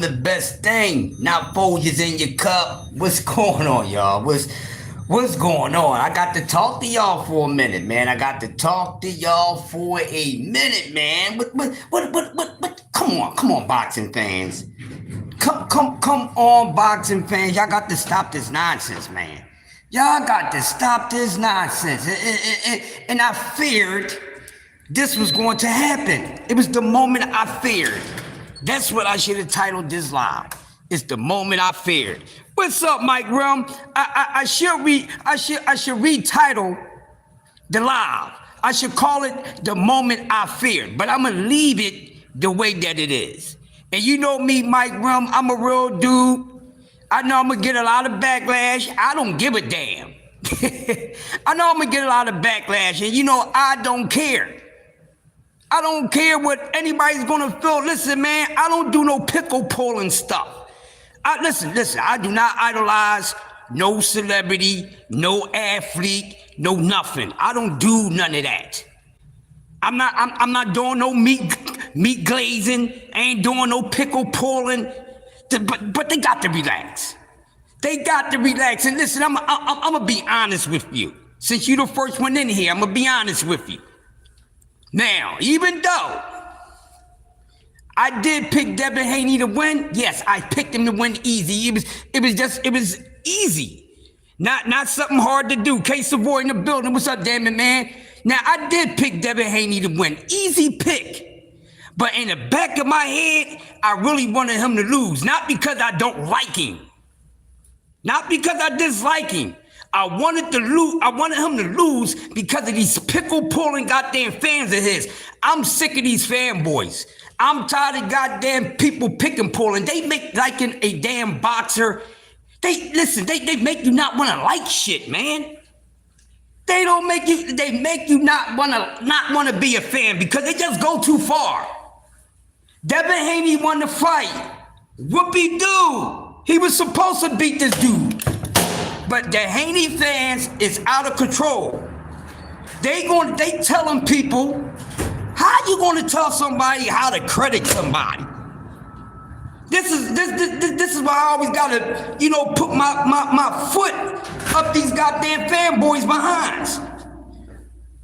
The best thing. Now Folgers in your cup. What's going on, y'all? What's going on? I got to talk to y'all for a minute, man. I got to talk to y'all for a minute, man. What? Come on, boxing fans. Come on, boxing fans. Y'all got to stop this nonsense, man. Y'all got to stop this nonsense. And I feared this was going to happen. It was the moment I feared. That's what I should have titled this live. It's the moment I feared. What's up, Mike Rum? I should retitle the live. I should call it the moment I feared, but I'm gonna leave it the way that it is. And you know me, Mike Rum, I'm a real dude. I know I'm gonna get a lot of backlash. I don't give a damn. I know I'm gonna get a lot of backlash, and you know I don't care. I don't care what anybody's gonna feel. Listen, man, I don't do no pickle pulling stuff. Listen, I do not idolize no celebrity, no athlete, no nothing. I don't do none of that. I'm not doing no meat glazing. I ain't doing no pickle pulling. But they got to relax. They got to relax. And listen, I'm gonna be honest with you. Since you the first one in here, I'm gonna be honest with you. Now, even though I did pick Devin Haney to win, yes, I picked him to win easy. It was easy. Not something hard to do. K-Savoy in the building. What's up, damn it, man? Now, I did pick Devin Haney to win. Easy pick. But in the back of my head, I really wanted him to lose. Not because I don't like him. Not because I dislike him. I wanted him to lose because of these pickle pulling goddamn fans of his. I'm sick of these fanboys. I'm tired of goddamn people picking pulling. They make liking a damn boxer. They make you not want to like shit, man. They make you not want to be a fan because they just go too far. Devin Haney won the fight. Whoopie-doo. He was supposed to beat this dude. But the Haney fans is out of control. They telling people, how you gonna tell somebody how to credit somebody? This is why I always gotta, put my foot up these goddamn fanboys' behinds.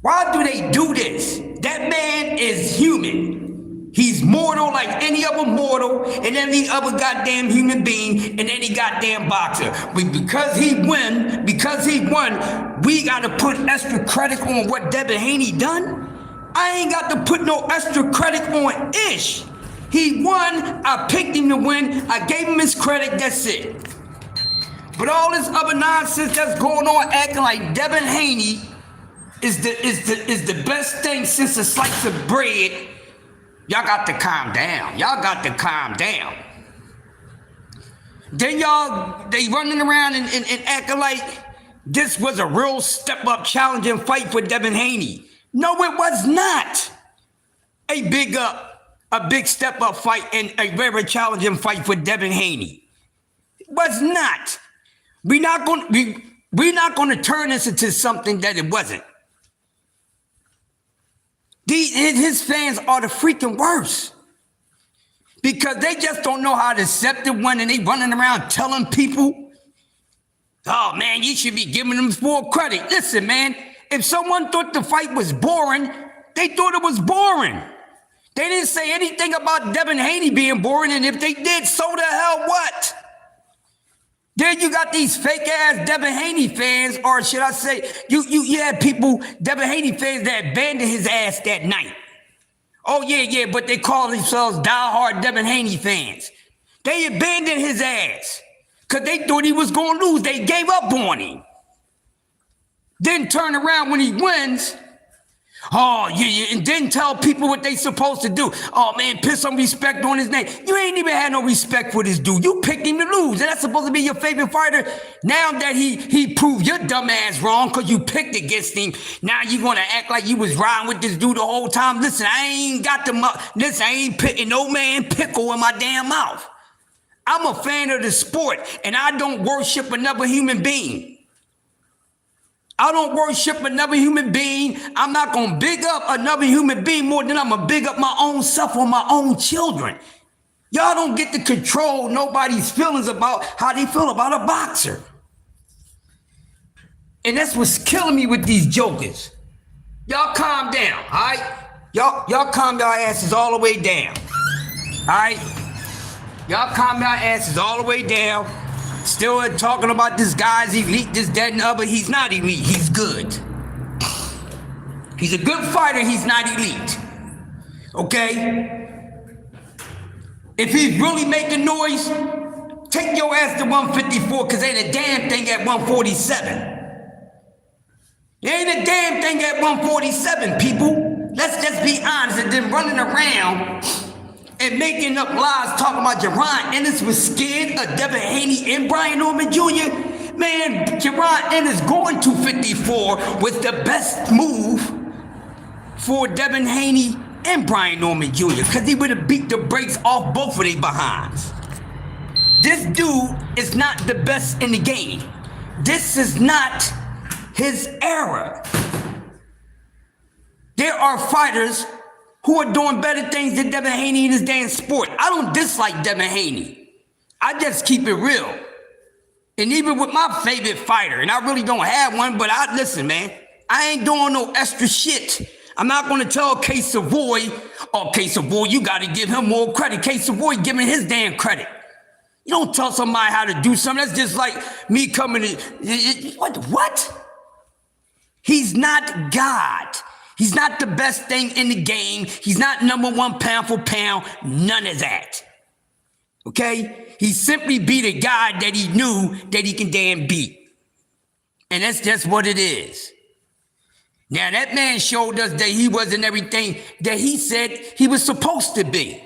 Why do they do this? That man is human. He's mortal like any other mortal and any other goddamn human being and any goddamn boxer. Because he won, we gotta put extra credit on what Devin Haney done? I ain't got to put no extra credit on Ish. He won, I picked him to win, I gave him his credit, that's it. But all this other nonsense that's going on acting like Devin Haney is the best thing since a slice of bread. Y'all got to calm down. Y'all got to calm down. Then they running around and acting like this was a real step-up challenging fight for Devin Haney. No, it was not a big step-up fight and a very challenging fight for Devin Haney. It was not. We're not going to turn this into something that it wasn't. His fans are the freaking worst because they just don't know how to accept it when they running around telling people, oh man, you should be giving them full credit. Listen, man, if someone thought the fight was boring, they thought it was boring. They didn't say anything about Devin Haney being boring, and if they did, so the hell what? Then you got these fake ass Devin Haney fans, or should I say, you had people, Devin Haney fans that abandoned his ass that night. Oh yeah, but they call themselves diehard Devin Haney fans. They abandoned his ass because they thought he was going to lose. They gave up on him. Then turn around when he wins. Oh, yeah, and then tell people what they supposed to do. Oh, man, put some respect on his name. You ain't even had no respect for this dude. You picked him to lose, and that's supposed to be your favorite fighter. Now that he proved your dumb ass wrong because you picked against him, now you want to act like you was riding with this dude the whole time. Listen, I ain't putting no man pickle in my damn mouth. I'm a fan of the sport, and I don't worship another human being. I don't worship another human being. I'm not going to big up another human being more than I'm going to big up my own self or my own children. Y'all don't get to control nobody's feelings about how they feel about a boxer. And that's what's killing me with these jokers. Y'all calm down, all right? Y'all calm your asses all the way down, all right? Y'all calm your asses all the way down. Still talking about this guy's elite, this, that, and the other. He's not elite. He's good. He's a good fighter. He's not elite. Okay? If he's really making noise, take your ass to 154 because ain't a damn thing at 147. There ain't a damn thing at 147, people. Let's just be honest. And then running around and making up lies talking about Jaron Ennis was scared of Devin Haney and Brian Norman Jr. Man, Jaron Ennis going to 54 was the best move for Devin Haney and Brian Norman Jr. because he would have beat the brakes off both of their behinds. This dude is not the best in the game. This is not his era. There are fighters who are doing better things than Devin Haney in this damn sport. I don't dislike Devin Haney. I just keep it real. And even with my favorite fighter, and I really don't have one, but listen, man, I ain't doing no extra shit. I'm not going to tell K. Savoy, oh, K. Savoy, you got to give him more credit. K. Savoy giving his damn credit. You don't tell somebody how to do something. That's just like me coming to, what? He's not God. He's not the best thing in the game. He's not #1 pound for pound. None of that. Okay? He simply beat a guy that he knew that he can damn beat. And that's just what it is. Now, that man showed us that he wasn't everything that he said he was supposed to be.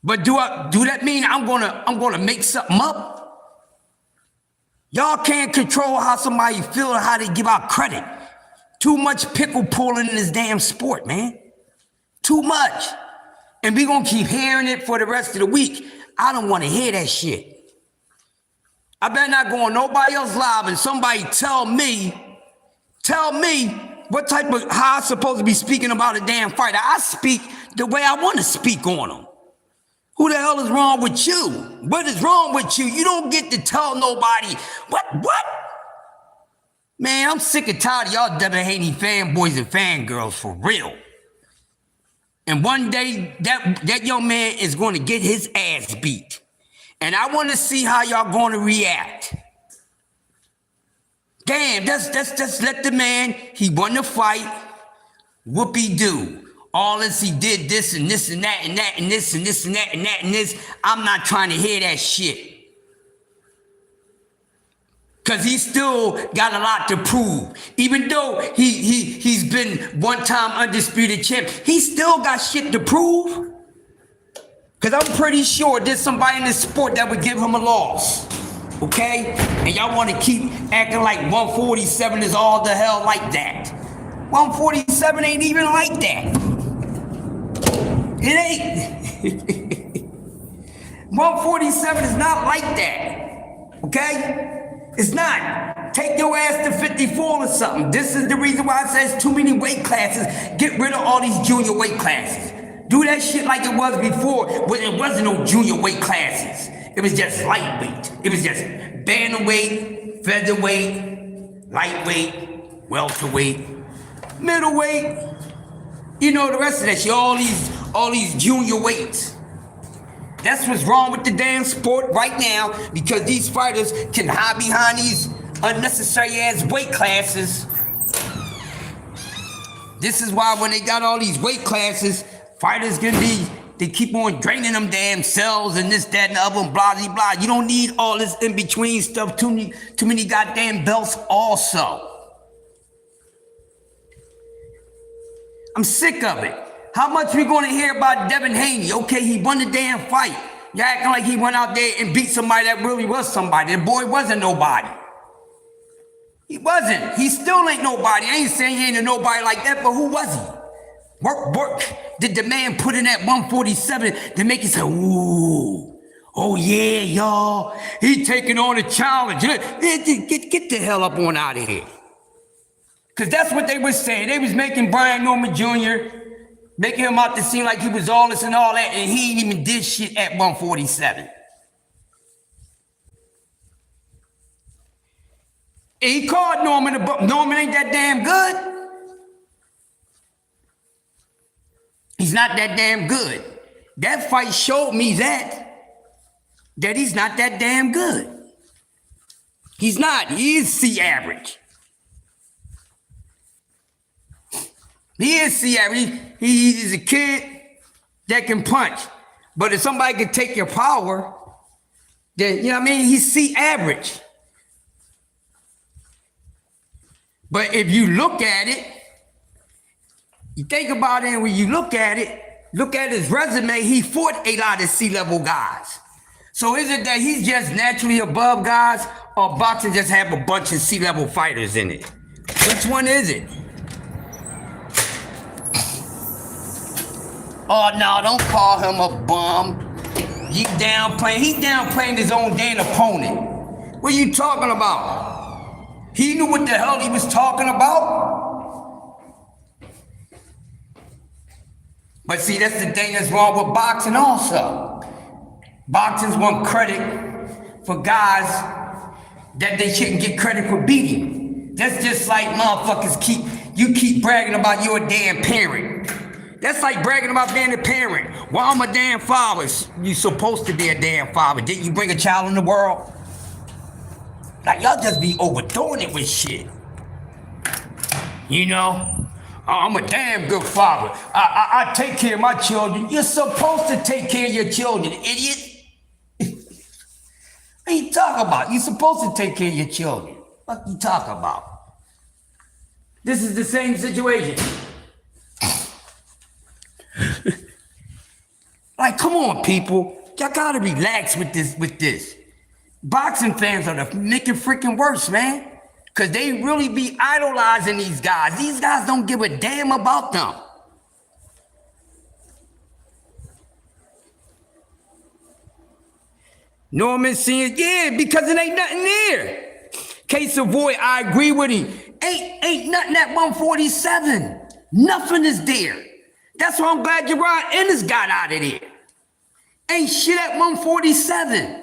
But do that mean I'm gonna make something up? Y'all can't control how somebody feel or how they give out credit. Too much pickle pulling in this damn sport, man. Too much. And we gonna keep hearing it for the rest of the week. I don't want to hear that shit. I better not go on nobody else live and somebody tell me what type of, how I'm supposed to be speaking about a damn fighter. I speak the way I want to speak on them. Who the hell is wrong with you? What is wrong with you? You don't get to tell nobody, what? Man, I'm sick and tired of y'all Devin Haney fanboys and fangirls for real. And one day, that young man is going to get his ass beat. And I want to see how y'all going to react. Damn, just let the man, he won the fight, whoopee-doo. All this, he did this and this and that and that and this and this and that and that and this. I'm not trying to hear that shit. Because he still got a lot to prove. Even though he's been one-time undisputed champ, he still got shit to prove. Because I'm pretty sure there's somebody in this sport that would give him a loss. Okay? And y'all want to keep acting like 147 is all the hell like that. 147 ain't even like that. It ain't. 147 is not like that. Okay? It's not. Take your ass to 54 or something. This is the reason why it says too many weight classes. Get rid of all these junior weight classes. Do that shit like it was before, when it wasn't no junior weight classes. It was just lightweight. It was just bantamweight, featherweight, lightweight, welterweight, middleweight. You know, the rest of that shit, all these junior weights. That's what's wrong with the damn sport right now, because these fighters can hide behind these unnecessary ass weight classes. This is why when they got all these weight classes, fighters they keep on draining them damn cells and this, that, and the other, and blah, blah, blah. You don't need all this in-between stuff, too many goddamn belts also. I'm sick of it. How much we gonna hear about Devin Haney? Okay, he won the damn fight. Y'all acting like he went out there and beat somebody that really was somebody. The boy wasn't nobody. He wasn't. He still ain't nobody. I ain't saying he ain't a nobody like that, but who was he? Work did the man put in that 147 to make it say, ooh, oh yeah, y'all, he taking on a challenge. Get the hell up on out of here. Because that's what they was saying. They was making Brian Norman Jr. Making him out to seem like he was all this and all that, and he ain't even did shit at 147. He called Norman, but Norman ain't that damn good. He's not that damn good. That fight showed me that he's not that damn good. He's not. He is C average. He is C average. He's a kid that can punch. But if somebody can take your power, then, you know what I mean? He's C average. But if you look at it, you think about it, and when you look at his resume, he fought a lot of C-level guys. So is it that he's just naturally above guys, or boxing just have a bunch of C-level fighters in it? Which one is it? Oh, no, don't call him a bum. He downplaying his own damn opponent. What are you talking about? He knew what the hell he was talking about. But see, that's the thing that's wrong with boxing also. Boxers want credit for guys that they shouldn't get credit for beating. That's just like motherfuckers keep bragging about your damn parent. That's like bragging about being a parent. Well, I'm a damn father. You supposed to be a damn father. Didn't you bring a child in the world? Like, y'all just be overdoing it with shit. You know? Oh, I'm a damn good father. I take care of my children. You're supposed to take care of your children, idiot. What you talking about? You're supposed to take care of your children. What you talking about? This is the same situation. Like, come on, people. Y'all gotta relax with this. Boxing fans are making freaking worse, man. Because they really be idolizing these guys. These guys don't give a damn about them. Norman saying, yeah, because it ain't nothing there. Case avoid, I agree with him. Ain't nothing at 147. Nothing is there. That's why I'm glad Gerard Ennis got out of there. Ain't shit at 147.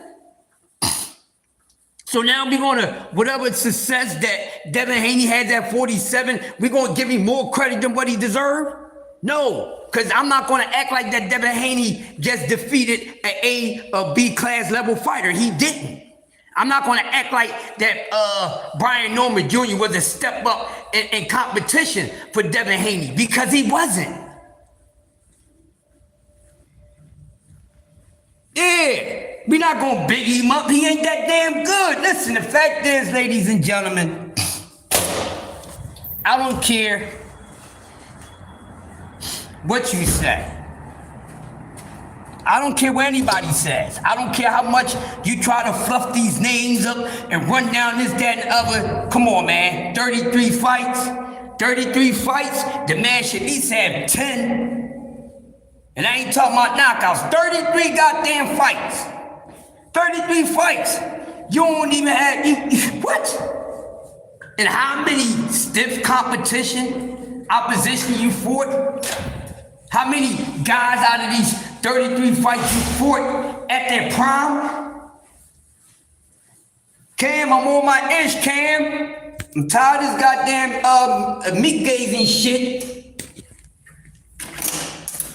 So now we're gonna, whatever success that Devin Haney had at 47, we're gonna give him more credit than what he deserved? No, because I'm not gonna act like that Devin Haney just defeated an A or B class level fighter. He didn't. I'm not gonna act like that Brian Norman Jr. was a step up in competition for Devin Haney, because he wasn't. Yeah. We're not gonna big him up. He ain't that damn good. Listen, the fact is, ladies and gentlemen, I don't care what you say. I don't care what anybody says. I don't care how much you try to fluff these names up and run down this, that, and other. Come on, man. 33 fights. 33 fights. The man should at least have 10. And I ain't talking about knockouts. 33 goddamn fights. 33 fights. You don't even have, what? And how many stiff opposition you fought? How many guys out of these 33 fights you fought at their prime? Cam, I'm on my ish, Cam. I'm tired of this goddamn meat gazing shit.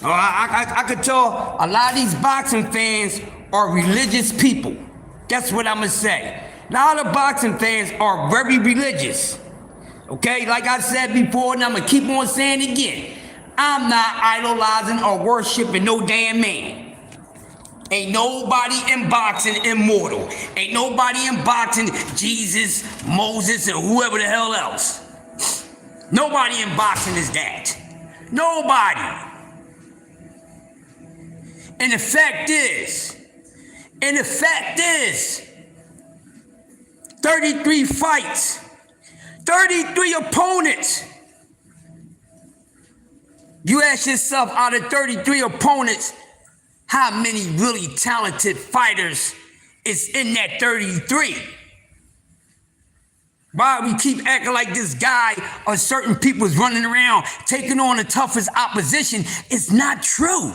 I could tell a lot of these boxing fans are religious people. That's what I'm gonna say. A lot of boxing fans are very religious. Okay, like I said before, and I'm gonna keep on saying it again. I'm not idolizing or worshiping no damn man. Ain't nobody in boxing immortal. Ain't nobody in boxing Jesus, Moses, and whoever the hell else. Nobody in boxing is that. Nobody. And the fact is, 33 fights, 33 opponents. You ask yourself, out of 33 opponents, how many really talented fighters is in that 33? Why we keep acting like this guy or certain people's running around taking on the toughest opposition? It's not true.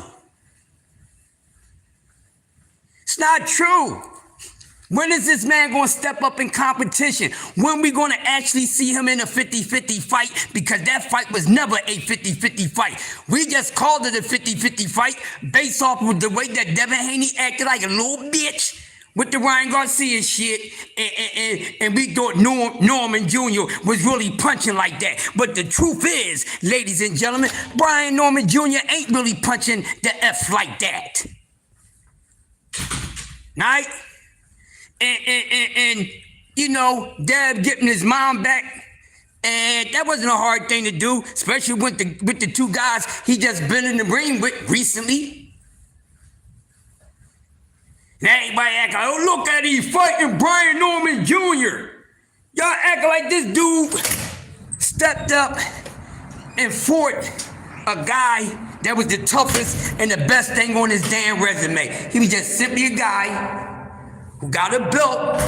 It's not true. When is this man going to step up in competition? When we going to actually see him in a 50-50 fight? Because that fight was never a 50-50 fight. We just called it a 50-50 fight based off of the way that Devin Haney acted like a little bitch with the Ryan Garcia shit, and we thought Norman Jr. was really punching like that. But the truth is, ladies and gentlemen, Brian Norman Jr. ain't really punching the F like that. Right? And you know, Dev getting his mom back, and that wasn't a hard thing to do, especially with the two guys he just been in the ring with recently. Now everybody act like, oh, look at him fighting Brian Norman Jr. Y'all act like this dude stepped up and fought a guy that was the toughest and the best thing on his damn resume. He was just simply a guy who got a belt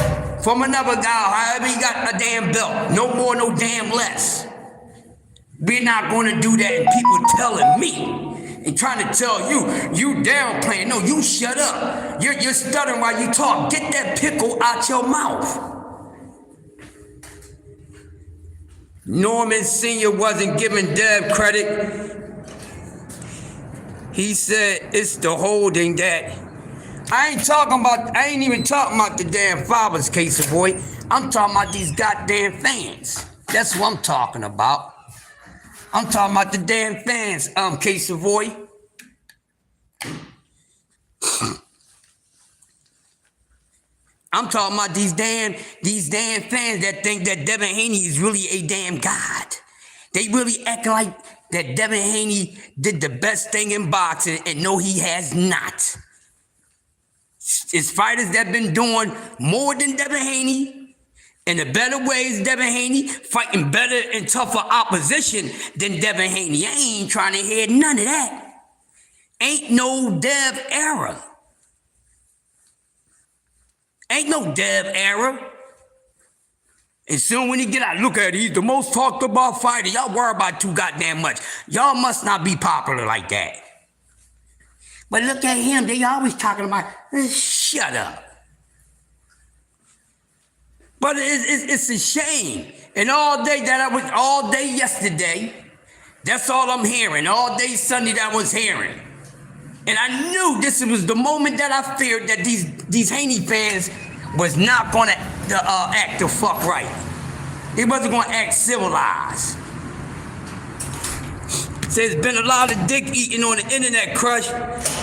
from another guy, however he got a damn belt. No more, no damn less. We're not going to do that, and people telling me and trying to tell you downplaying. No, you shut up. You're stuttering while you talk. Get that pickle out your mouth. Norman Sr. wasn't giving Dev credit. He said it's the holding that. I ain't even talking about the damn fathers, Casey boy. I'm talking about these goddamn fans. That's what I'm talking about. I'm talking about the damn fans, Casey boy. I'm talking about these damn fans that think that Devin Haney is really a damn god. They really act like that Devin Haney did the best thing in boxing, and no, he has not. It's fighters that been doing more than Devin Haney in a better ways. Devin Haney fighting better and tougher opposition than Devin Haney. I ain't trying to hear none of that. Ain't no Dev era. Ain't no Dev era. And soon when he get out, look at it, he's the most talked about fighter. Y'all worry about too goddamn much. Y'all must not be popular like that. But look at him, they always talking about, shut up. But it's a shame. And all day yesterday, that's all I'm hearing. All day Sunday that I was hearing. And I knew this was the moment that I feared that these Haney fans was not gonna act the fuck right. They wasn't gonna act civilized. There's been a lot of dick eating on the internet, Crush.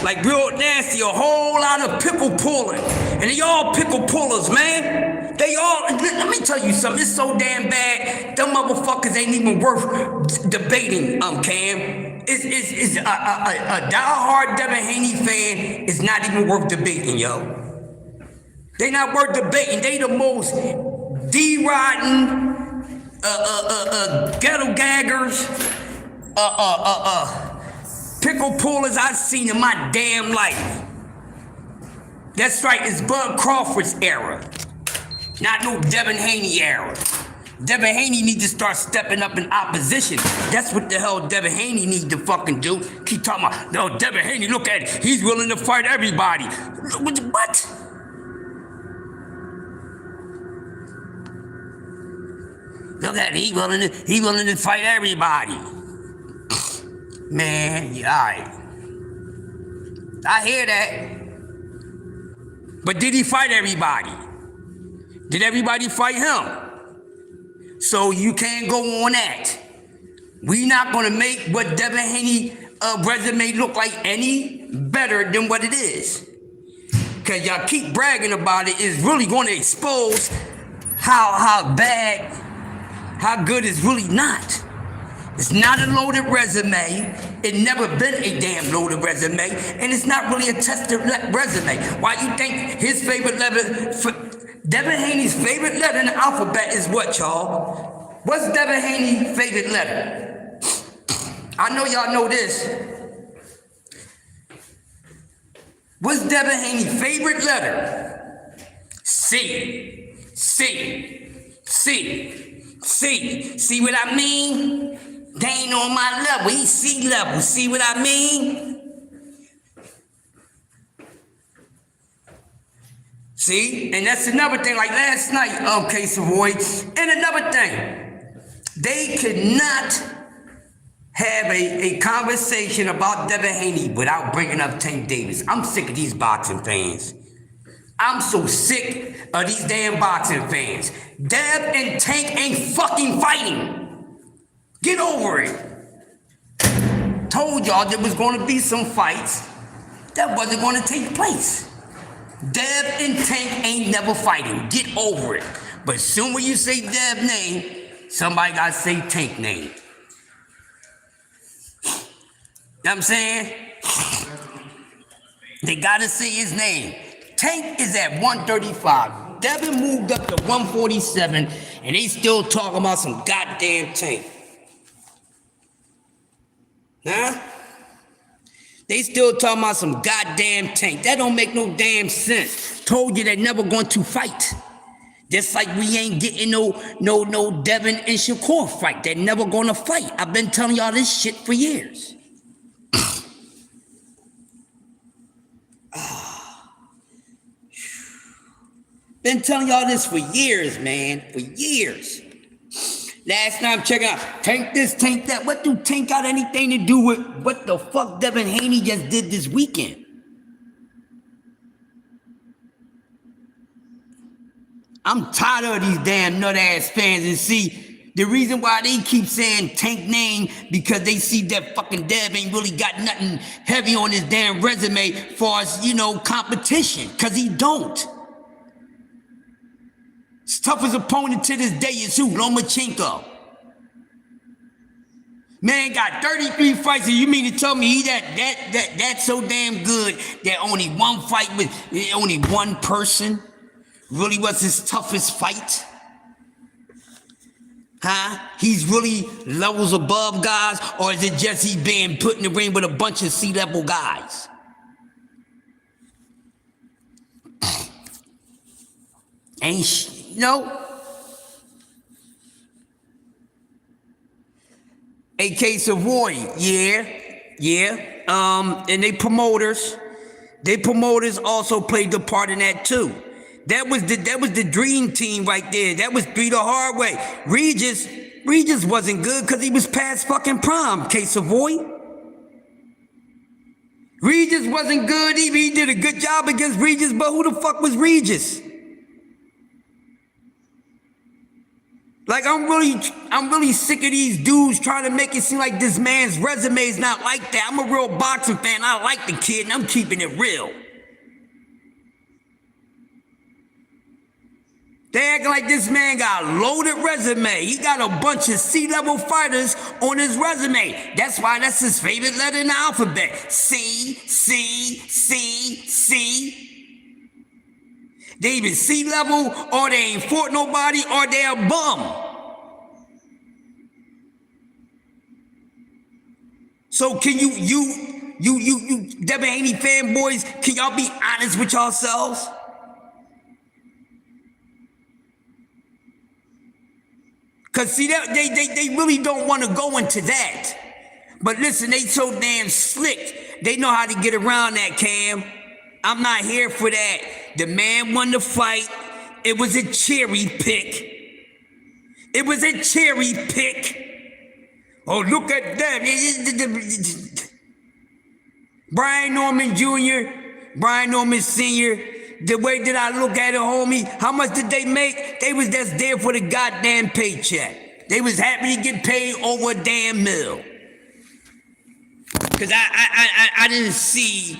Like real nasty, a whole lot of pickle pulling. And they all pickle pullers, man. They all, let me tell you something, it's so damn bad, them motherfuckers ain't even worth debating, Cam. It's a diehard Devin Haney fan is not even worth debating, yo. They not worth debating. They the most D-rotten, ghetto gaggers, pickle pullers I've seen in my damn life. That's right, it's Bud Crawford's era. Not no Devin Haney era. Devin Haney needs to start stepping up in opposition. That's what the hell Devin Haney needs to fucking do. Keep talking about, no, Devin Haney, look at it. He's willing to fight everybody. What? Look at it, he willing to fight everybody. Man, yeah, all right. I hear that. But did he fight everybody? Did everybody fight him? So you can't go on that. We not gonna make what Devin Haney resume look like any better than what it is. Cause y'all keep bragging about it, is really gonna expose how bad, how good it's really not. It's not a loaded resume. It never been a damn loaded resume, and it's not really a tested resume. Why you think his favorite letter, Devin Haney's favorite letter in the alphabet is what, y'all? What's Devin Haney's favorite letter? I know y'all know this. What's Devin Haney's favorite letter? C. See what I mean? They ain't on my level, he's sea level, see what I mean? See, and that's another thing, like last night, okay, Savoy, and another thing, they could not have a conversation about Devin Haney without bringing up Tank Davis. I'm sick of these boxing fans. I'm so sick of these damn boxing fans. Dev and Tank ain't fucking fighting. Get over it. Told y'all there was going to be some fights that wasn't going to take place. Dev and Tank ain't never fighting. Get over it. But soon when you say Dev name, somebody got to say Tank name. You know what I'm saying? They got to say his name. Tank is at 135. Devin moved up to 147, and they still talking about some goddamn Tank. Huh? They still talking about some goddamn Tank. That don't make no damn sense. Told you they're never going to fight. Just like we ain't getting no Devin and Shakur fight. They're never going to fight. I've been telling y'all this shit for years. Been telling y'all this for years, man. For years. Last night I'm checking out Tank this, Tank that. What do Tank got anything to do with what the fuck Devin Haney just did this weekend? I'm tired of these damn nut-ass fans, and see, the reason why they keep saying Tank name, because they see that fucking Dev ain't really got nothing heavy on his damn resume for as, you know, competition, because he don't. His toughest opponent to this day is who? Lomachenko. Man got 33 fights, and you mean to tell me he that's so damn good that only one fight with only one person really was his toughest fight? Huh? He's really levels above guys, or is it just he being put in the ring with a bunch of C-level guys? No. AK Savoy, yeah. And they promoters also played the part in that too. That was the dream team right there. That was Three the hard way. Regis wasn't good because he was past fucking prime. K Savoy. Regis wasn't good either. He did a good job against Regis, but who the fuck was Regis? Like, I'm really sick of these dudes trying to make it seem like this man's resume is not like that. I'm a real boxing fan. I like the kid, and I'm keeping it real. They acting like this man got a loaded resume. He got a bunch of C-level fighters on his resume. That's why that's his favorite letter in the alphabet. C. They either C-level, or they ain't fought nobody, or they a bum. So can you Devin Haney fanboys, can y'all be honest with yourselves? Cause see, they really don't want to go into that. But listen, they so damn slick. They know how to get around that, Cam. I'm not here for that. The man won the fight. It was a cherry pick. Oh, look at that. Brian Norman Jr., Brian Norman Sr., the way that I look at it, homie, how much did they make? They was just there for the goddamn paycheck. They was happy to get paid over a damn mill. Cause I didn't see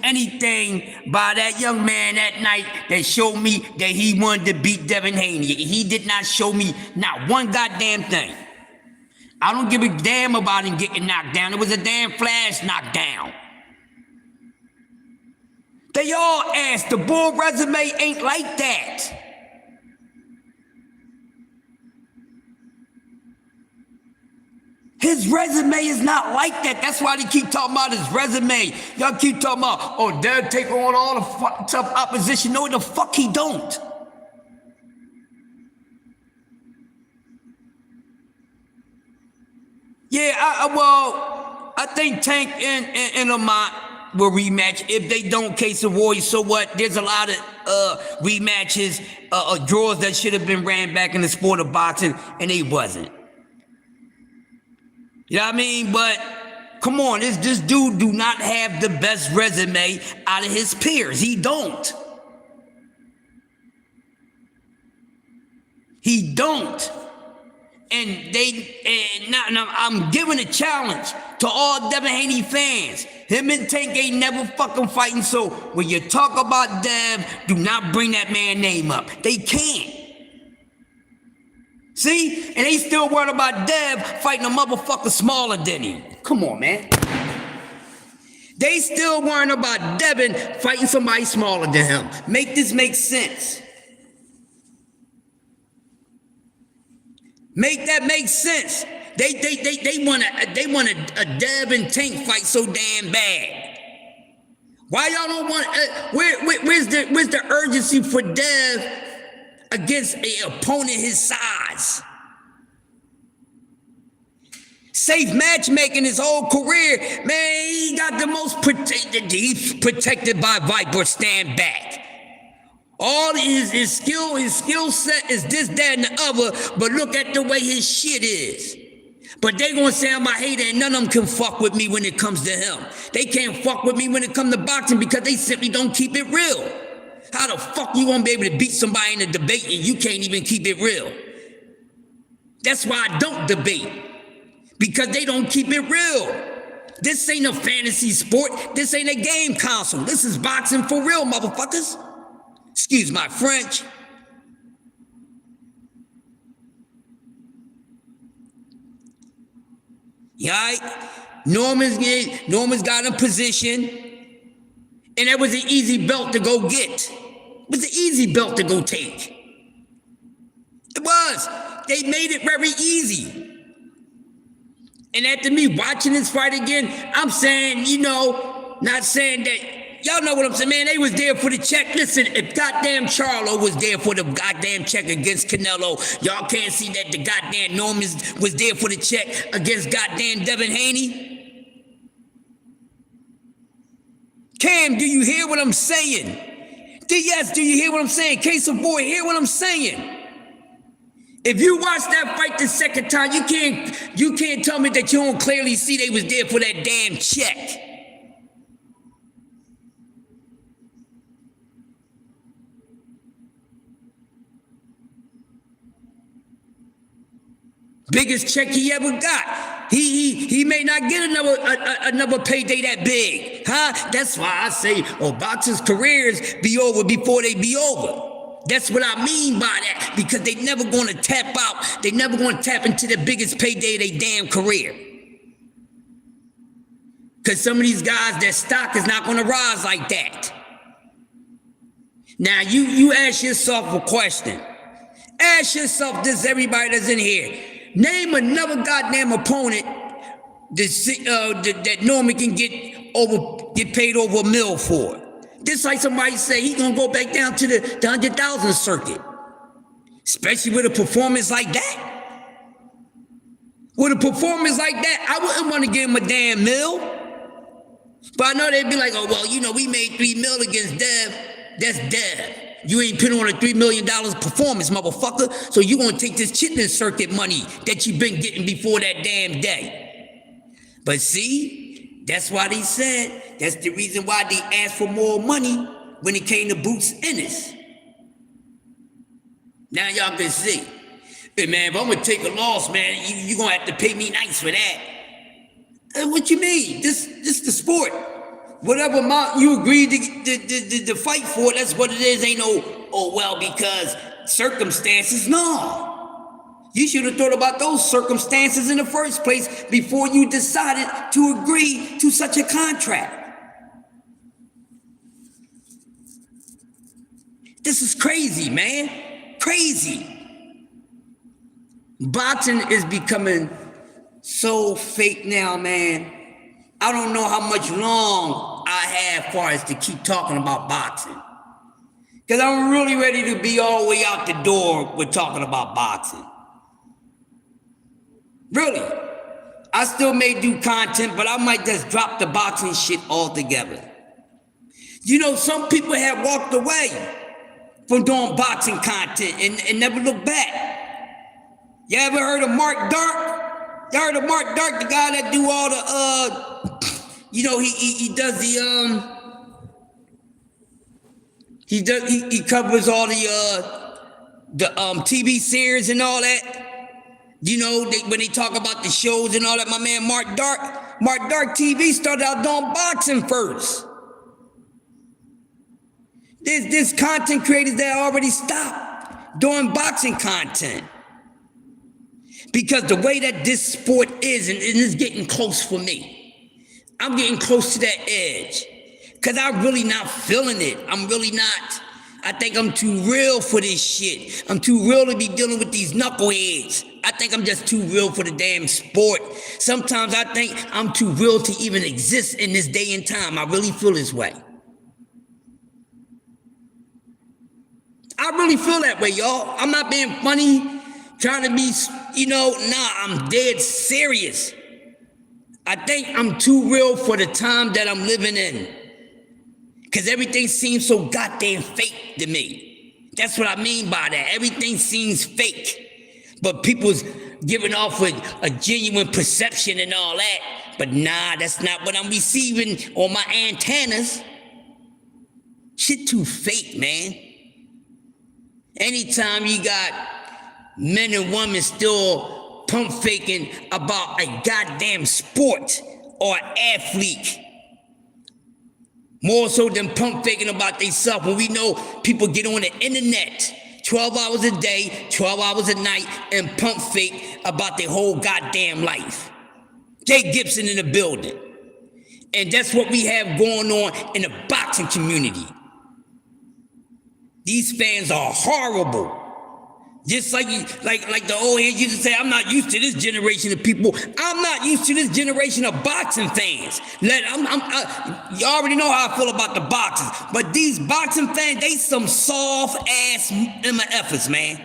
anything by that young man that night that showed me that he wanted to beat Devin Haney. He did not show me not one goddamn thing. I don't give a damn about him getting knocked down. It was a damn flash knockdown. They all asked, the Bull resume ain't like that. His resume is not like that. That's why they keep talking about his resume. Y'all keep talking about, oh, Dad take on all the tough opposition. No, the fuck he don't. Yeah, well, I think Tank and Lamont will rematch. If they don't, Case of Warriors, so what? There's a lot of rematches, draws that should have been ran back in the sport of boxing, and they wasn't. You know what I mean? But come on, this dude do not have the best resume out of his peers. He don't. He don't. And now I'm giving a challenge to all Devin Haney fans. Him and Tank ain't never fucking fighting, so when you talk about Dev, do not bring that man's name up. They can't. See? And they still worried about Dev fighting a motherfucker smaller than him. Come on, man. They still worrying about Devin fighting somebody smaller than him. Make this make sense. Make that make sense. They want a Dev and Tank fight so damn bad. Why y'all don't want? Where's the urgency for Dev against an opponent his size? Safe matchmaking his whole career, man. He got the most protected. He's protected by Viper. Stand back. All his skill set is this, that, and the other, but look at the way his shit is. But they gonna say I'm a hater and none of them can fuck with me when it comes to him. They can't fuck with me when it comes to boxing because they simply don't keep it real. How the fuck you gonna be able to beat somebody in a debate and you can't even keep it real? That's why I don't debate. Because they don't keep it real. This ain't a fantasy sport. This ain't a game console. This is boxing for real, motherfuckers. Excuse my French. Right? Norman's got a position, and that was an easy belt to go get. It was an easy belt to go take. It was. They made it very easy. And after me watching this fight again, I'm saying, not saying that. Y'all know what I'm saying, man. They was there for the check. Listen, if goddamn Charlo was there for the goddamn check against Canelo, y'all can't see that the goddamn Norman was there for the check against goddamn Devin Haney? Cam, do you hear what I'm saying? DS, do you hear what I'm saying? Case of Boy, hear what I'm saying? If you watch that fight the second time, you can't tell me that you don't clearly see they was there for that damn check. Biggest check he ever got. He may not get another payday that big, huh? That's why I say, boxers' careers be over before they be over. That's what I mean by that, because they never going to tap out. They never going to tap into the biggest payday of their damn career. Because some of these guys, their stock is not going to rise like that. Now, you ask yourself a question. Ask yourself this, everybody that's in here. Name another goddamn opponent that Norman can get paid over $1 million for. Just like somebody say he's gonna go back down to the 100,000 circuit, especially with a performance like that. With a performance like that, I wouldn't want to give him a damn $1 million. But I know they'd be like, we made $3 million against Dev. That's Dev. You ain't putting on a $3 million performance, motherfucker. So you gonna take this chitlin circuit money that you been getting before that damn day. But see, that's why they said, that's the reason why they asked for more money when it came to Boots Ennis. Now y'all can see. Hey man, if I'm gonna take a loss, man, you gonna have to pay me nice for that. What you mean? This the sport. Whatever amount you agreed to fight for, that's what it is. Ain't no, because circumstances. No. You should have thought about those circumstances in the first place before you decided to agree to such a contract. This is crazy, man. Crazy. Boxing is becoming so fake now, man. I don't know how much long I have far as to keep talking about boxing. Because I'm really ready to be all the way out the door with talking about boxing. Really. I still may do content, but I might just drop the boxing shit altogether. You know, some people have walked away from doing boxing content and never looked back. You ever heard of Mark Dark? You heard of Mark Dark, the guy that do all the you know, he does the he covers all the TV series and all that. You know, when they talk about the shows and all that, my man Mark Dark TV started out doing boxing first. There's content creators that already stopped doing boxing content. Because the way that this sport is, and it's getting close for me. I'm getting close to that edge. Because I'm really not feeling it. I'm really not. I think I'm too real for this shit. I'm too real to be dealing with these knuckleheads. I think I'm just too real for the damn sport. Sometimes I think I'm too real to even exist in this day and time. I really feel this way. I really feel that way, y'all. I'm not being funny, trying to be, you know, nah, I'm dead serious. I think I'm too real for the time that I'm living in. Because everything seems so goddamn fake to me. That's what I mean by that. Everything seems fake. But people's giving off a genuine perception and all that. But nah, that's not what I'm receiving on my antennas. Shit too fake, man. Anytime you got men and women still pump faking about a goddamn sport or athlete, more so than pump faking about themselves, when we know people get on the internet 12 hours a day, 12 hours a night, and pump fake about their whole goddamn life. Jay Gibson in the building. And that's what we have going on in the boxing community. These fans are horrible. Just like the old heads used to say, I'm not used to this generation of people. I'm not used to this generation of boxing fans. You already know how I feel about the boxers. But these boxing fans, they some soft-ass MFers, man.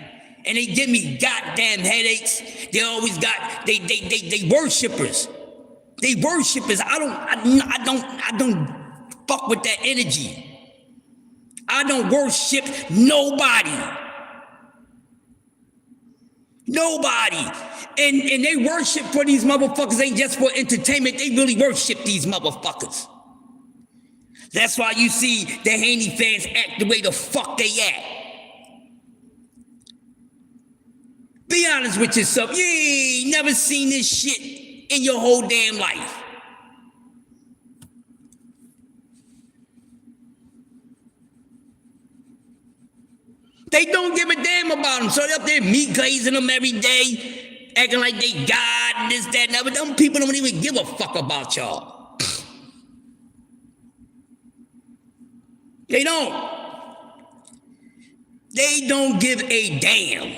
And they give me goddamn headaches. They always got, they worshipers. They worshipers. I don't fuck with that energy. I don't worship nobody. Nobody. And they worship for these motherfuckers ain't just for entertainment. They really worship these motherfuckers. That's why you see the Haney fans act the way the fuck they act. Be honest with yourself. You ain't never seen this shit in your whole damn life. They don't give a damn about them, so they're up there meat glazing them every day, acting like they God and this, that, and that. But them people don't even give a fuck about y'all. They don't. They don't give a damn.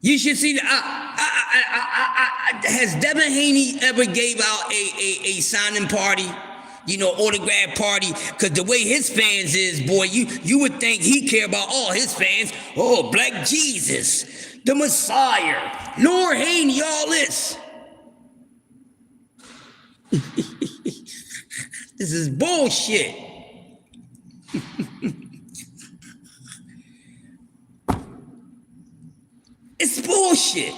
You should see that. Has Devin Haney ever gave out a signing party? You know, autograph party, because the way his fans is, boy, you would think he care about all his fans. Oh, Black Jesus, the Messiah, Lord Haney, all this. This is bullshit. It's bullshit.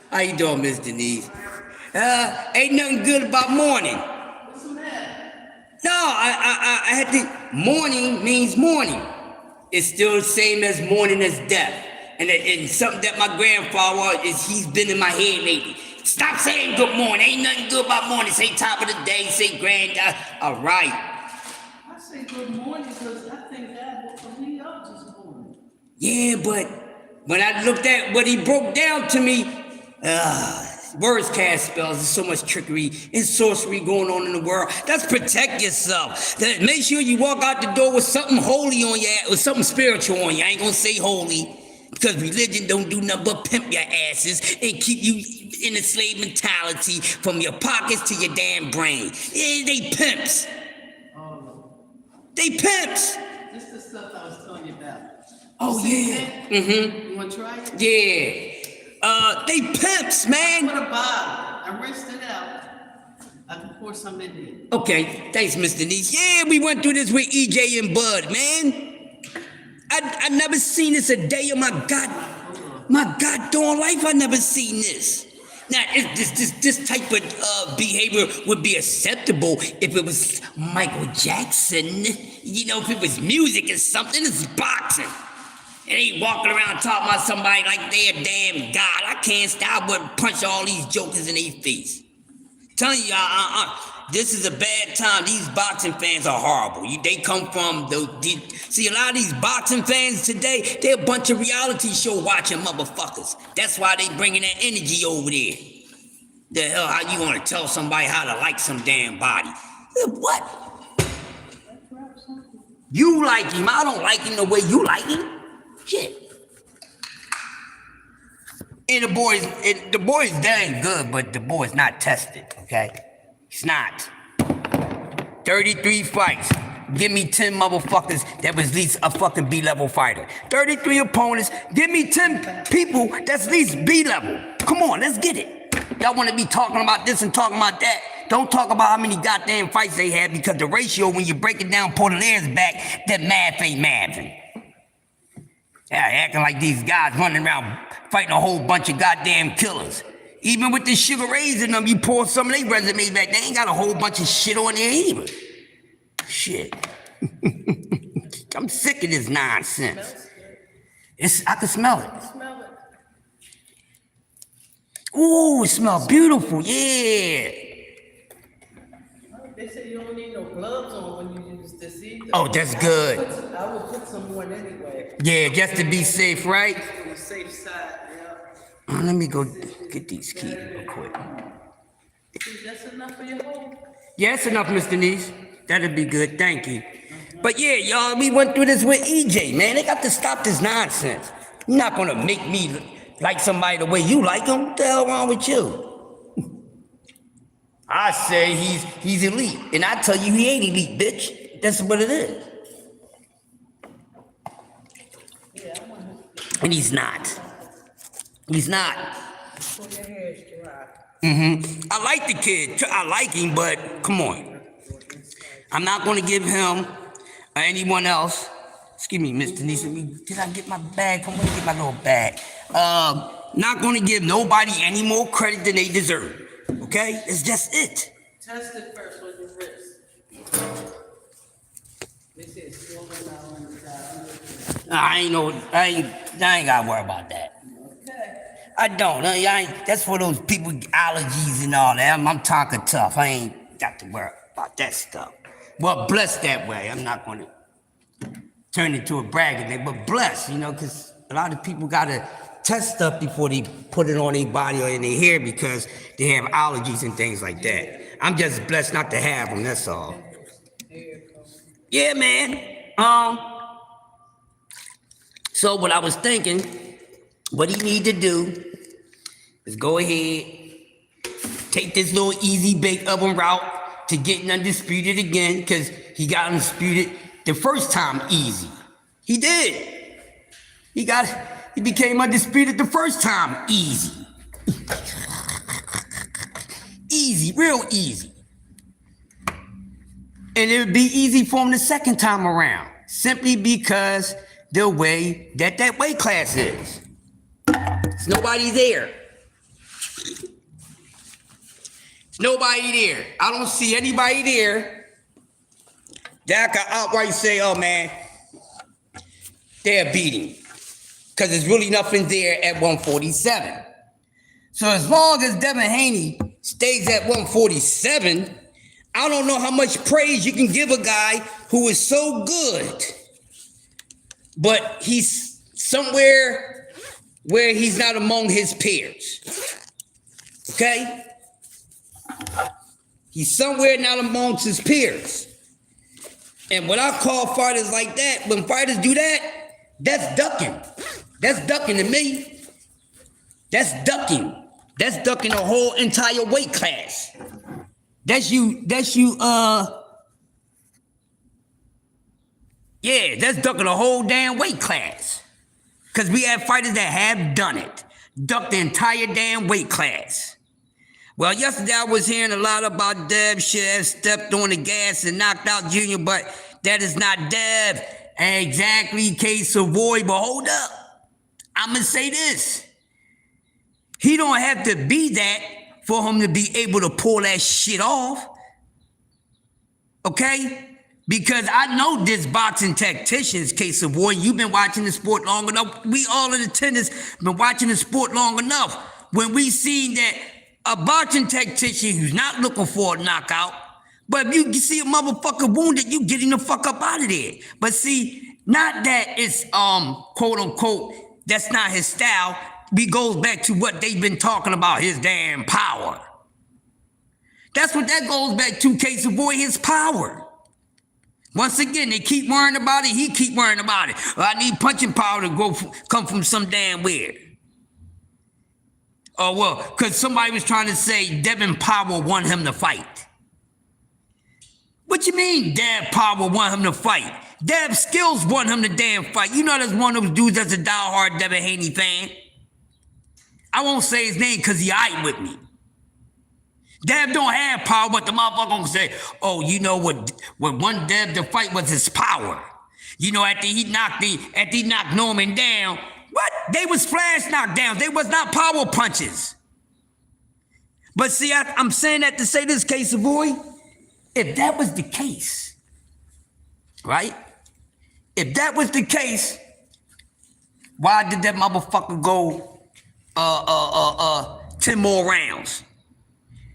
How you doing, Miss Denise? Ain't nothing good about mourning. What's the matter? No, I had to. Mourning means mourning. It's still the same as mourning as death. And something that my grandfather he's been in my head lately. Stop saying good morning. Ain't nothing good about morning. Say top of the day. Say grand. All right. I say good morning because I think God woke me up this morning. Yeah, but when I looked at what he broke down to me. Words cast spells. There's so much trickery and sorcery going on in the world. That's protect yourself. Make sure you walk out the door with something holy on you, with something spiritual on you. I ain't gonna say holy, because religion don't do nothing but pimp your asses and keep you in a slave mentality from your pockets to your damn brain. Yeah, they pimps. They pimps. Oh, seen yeah. that? Mm-hmm. You want to try it? Yeah. They pimps, man. Put a bottle. I rinsed it out. I can pour some in there. Okay, thanks, Mr. Niece. Yeah, we went through this with EJ and Bud, man. I never seen this a day of my goddamn life. I never seen this. Now, this type of behavior would be acceptable if it was Michael Jackson. You know, if it was music or something. It's boxing. It ain't walking around talking about somebody like they're a damn god. I can't stop but punch all these jokers in their face. Telling y'all, this is a bad time. These boxing fans are horrible. They come from see, a lot of these boxing fans today, they're a bunch of reality show watching motherfuckers. That's why they bringing that energy over there. The hell, how you want to tell somebody how to like some damn body? What? You like him. I don't like him the way you like him. Shit. And the boy's dang good, but the boy's not tested, okay? He's not. 33 fights. Give me 10 motherfuckers that was at least a fucking B-level fighter. 33 opponents. Give me 10 people that's at least B-level. Come on, let's get it. Y'all want to be talking about this and talking about that. Don't talk about how many goddamn fights they had, because the ratio, when you break it down, pull the layers back, that math ain't mathing. Yeah, acting like these guys running around fighting a whole bunch of goddamn killers. Even with the Sugar Rays in them, you pour some of their resumes back, they ain't got a whole bunch of shit on there either. Shit. I'm sick of this nonsense. I can smell it. Ooh, it smells beautiful, yeah. They say you don't need no gloves on when you use this either. Oh, that's good. I would put some on anyway. Yeah, just to be safe, right? On the safe side, yeah. Let me go get these keys real quick. That's enough for your home? Yeah, that's enough, Mr. Niece. That'll be good, thank you. But yeah, y'all, we went through this with EJ, man. They got to stop this nonsense. You're not gonna make me like somebody the way you like them. What the hell wrong with you? I say he's elite, and I tell you he ain't elite, bitch. That's what it is. And he's not. He's not. I like the kid. I like him, but come on. I'm not going to give him or anyone else. Excuse me, Mr. Neeson. Did I get my bag? Come on, get my little bag. Not going to give nobody any more credit than they deserve. Okay? It's just it. Test it first on your wrist. They say it's swollen now on the side. I ain't gotta worry about that. Okay. I don't. That's for those people with allergies and all that. I'm talking tough. I ain't got to worry about that stuff. Well, blessed that way. I'm not going to turn it into a bragging thing, but blessed, because a lot of people got to test stuff before they put it on their body or in their hair because they have allergies and things like that. I'm just blessed not to have them, that's all. Yeah, man. So what I was thinking, what he need to do is go ahead, take this little easy bake oven route to getting undisputed again, because he got undisputed the first time easy. He did. He became undisputed the first time easy. Easy, real easy. And it would be easy for him the second time around, simply because the way that weight class is. There's nobody there. There's nobody there. I don't see anybody there that I can outright say, oh man, they're beating. Because there's really nothing there at 147. So as long as Devin Haney stays at 147, I don't know how much praise you can give a guy who is so good, but he's somewhere where he's not among his peers. Okay? He's somewhere not amongst his peers. And what I call fighters like that, when fighters do that, that's ducking. That's ducking to me. That's ducking. That's ducking a whole entire weight class. That's you, yeah, that's ducking a whole damn weight class. Because we have fighters that have done it. Ducked the entire damn weight class. Well, yesterday I was hearing a lot about Dev should have stepped on the gas and knocked out Junior, but that is not Dev. Exactly, case Savoy, but hold up. I'm going to say this. He don't have to be that for him to be able to pull that shit off. Okay? Because I know this boxing tacticians, case of war. You've been watching the sport long enough. We all in attendance been watching the sport long enough. When we seen that a boxing tactician who's not looking for a knockout, but if you see a motherfucker wounded, you getting the fuck up out of there. But see, not that it's quote unquote, that's not his style. We goes back to what they've been talking about, his damn power. That's what that goes back to, case of boy, his power. Once again, they keep worrying about it, he keep worrying about it. I need punching power to come from some damn weird. Oh, well, because somebody was trying to say Devin Power won him to fight. What you mean Dev Power won him to fight? Dev Skills won him to damn fight. You know there's one of those dudes that's a diehard Devin Haney fan. I won't say his name because he aight with me. Dev don't have power, but the motherfucker gonna say, oh, you know what one Dev to fight was his power. You know, after he knocked Norman down, what? They was flash knockdowns. They was not power punches. But see, I'm saying that to say this, case of boy, if that was the case, right? If that was the case, why did that motherfucker go 10 more rounds?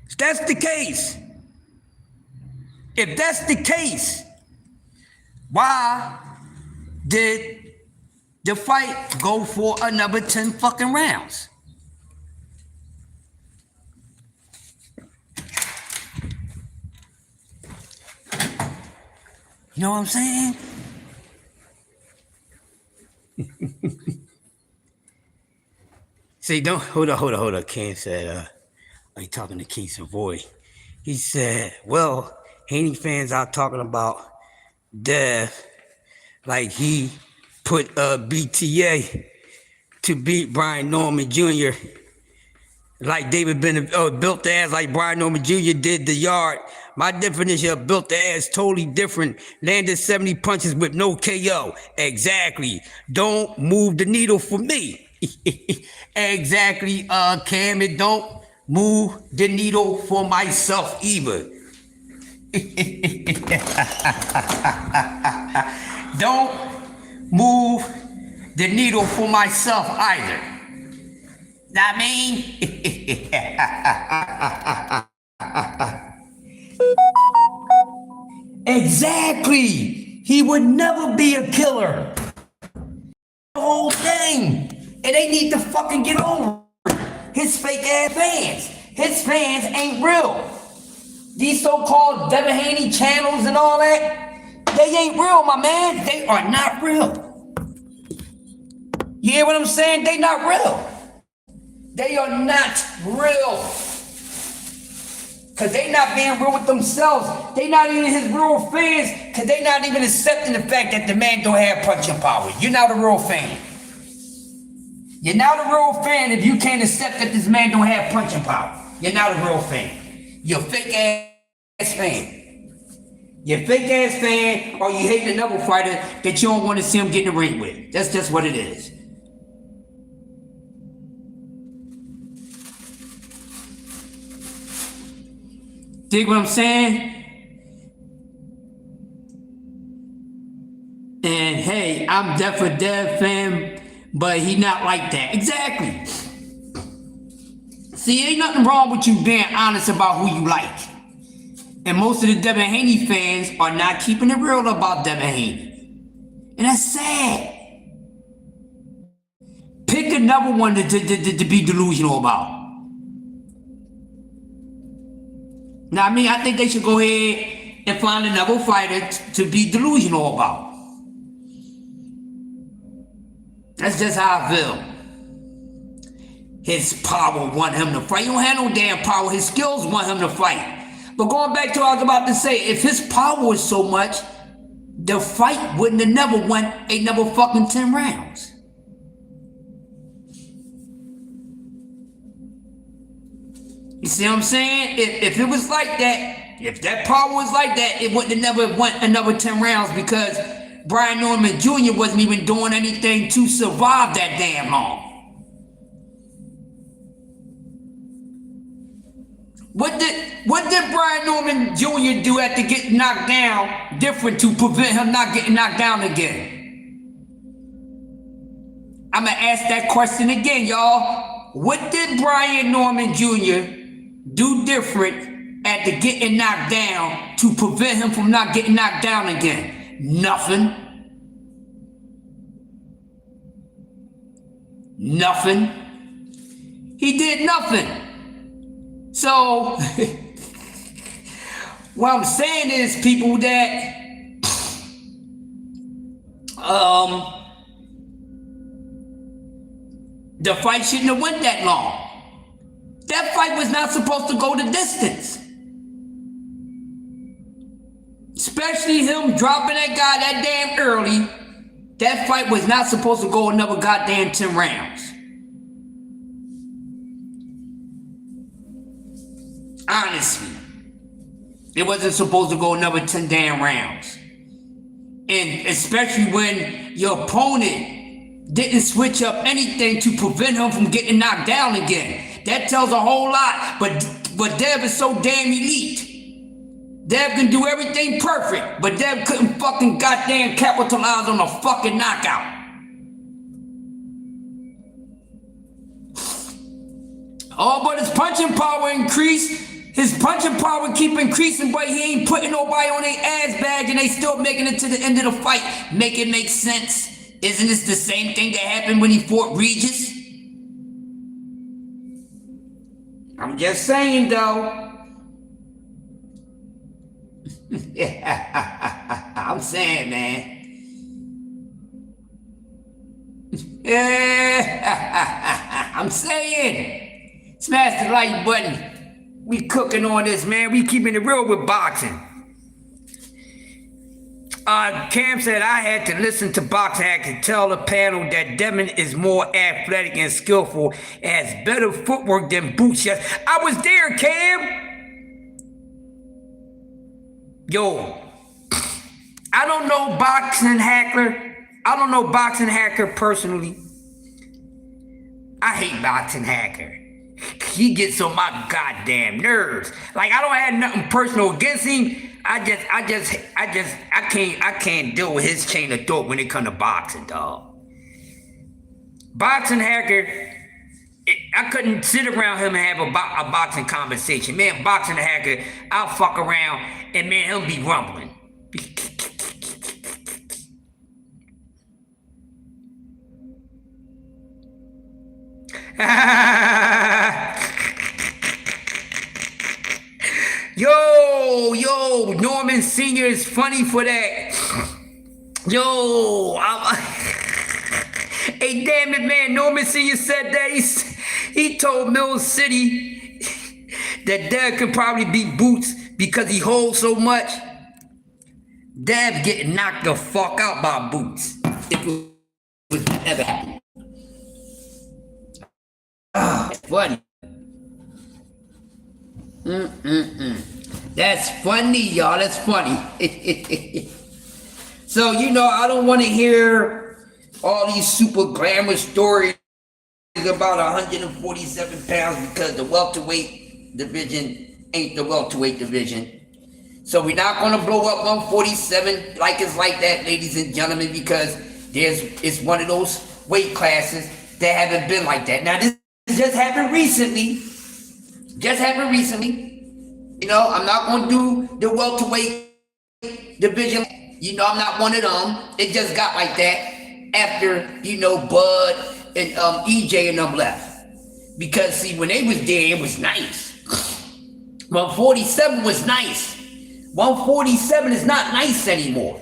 If that's the case, why did the fight go for another 10 fucking rounds? You know what I'm saying? See, hold on. Ken said, are you talking to Keith Savoy? He said, well, Haney fans out talking about Dev like he put BTA to beat Brian Norman Jr. like David Bennett built the ass like Brian Norman Jr. did the yard. My definition of built the ass totally different. Landed 70 punches with no KO. Exactly. Don't move the needle for me. Exactly, Cam. It don't move the needle for myself either. Don't move the needle for myself either. That mean? Exactly. He would never be a killer. The whole thing. And they need to fucking get over his fake ass fans. His fans ain't real. These so-called Devin Haney channels and all that, they ain't real, my man. They are not real. You hear what I'm saying? They not real. They are not real. Because they not being real with themselves. They not even his real fans. Because they not even accepting the fact that the man don't have punching power. You're not a real fan. You're not a real fan if you can't accept that this man don't have punching power. You're not a real fan. You're a fake ass fan. You're a fake ass fan, or you hate another fighter that you don't want to see him get in the ring with. That's just what it is. Dig what I'm saying? And hey, I'm definitely a Dev fan, but he not like that. Exactly. See, ain't nothing wrong with you being honest about who you like. And most of the Devin Haney fans are not keeping it real about Devin Haney. And that's sad. Pick another one to be delusional about. Now, I think they should go ahead and find another fighter to be delusional about. That's just how I feel. His power want him to fight. He don't have no damn power. His skills want him to fight. But going back to what I was about to say, if his power was so much, the fight wouldn't have never won another fucking 10 rounds. You see what I'm saying? If it was like that, if that power was like that, it wouldn't have never went another 10 rounds because Brian Norman Jr. wasn't even doing anything to survive that damn long. What did Brian Norman Jr. do after getting knocked down different to prevent him not getting knocked down again? I'm gonna ask that question again, y'all. What did Brian Norman Jr. do different after getting knocked down to prevent him from not getting knocked down again? Nothing. Nothing. He did nothing. So, what I'm saying is, people, that the fight shouldn't have went that long. That fight was not supposed to go the distance. Especially him dropping that guy that damn early. That fight was not supposed to go another goddamn 10 rounds. Honestly, it wasn't supposed to go another 10 damn rounds. And especially when your opponent didn't switch up anything to prevent him from getting knocked down again. That tells a whole lot, but Dev is so damn elite. Dev can do everything perfect, but Dev couldn't fucking goddamn capitalize on a fucking knockout. Oh, but his punching power increased. His punching power keep increasing, but he ain't putting nobody on their ass bag and they still making it to the end of the fight. Make it make sense. Isn't this the same thing that happened when he fought Regis? I'm just saying, though. I'm saying, man. I'm saying. Smash the like button. We cooking on this, man. We keeping it real with boxing. Cam said I had to listen to Boxing Hack to tell the panel that Devin is more athletic and skillful and has better footwork than Boots. Yes, I was there, Cam. Yo, I don't know Boxing Hacker. I don't know Boxing Hacker personally. I hate Boxing Hacker. He gets on my goddamn nerves. Like, I don't have nothing personal against him. I can't deal with his chain of thought when it comes to boxing, dog. Boxing Hacker, I couldn't sit around him and have a boxing conversation. Man, Boxing Hacker, I'll fuck around and man, he'll be rumbling. Yo, Norman Sr. is funny for that. Yo, hey, damn it, man. Norman Sr. said that he told Mill City that Dev could probably beat Boots because he holds so much. Dev getting knocked the fuck out by Boots if it was ever happening. Funny. That's funny, y'all. That's funny. So, you know, I don't want to hear all these super glamorous stories about 147 pounds because the welterweight division ain't the welterweight division. So we're not going to blow up 147 like it's like that, ladies and gentlemen, because it's one of those weight classes that haven't been like that. Now, this just happened recently. You know, I'm not going to do the welterweight division. You know, I'm not one of them. It just got like that after, you know, Bud and EJ and them left. Because, see, when they was there, it was nice. 147 was nice. 147 is not nice anymore.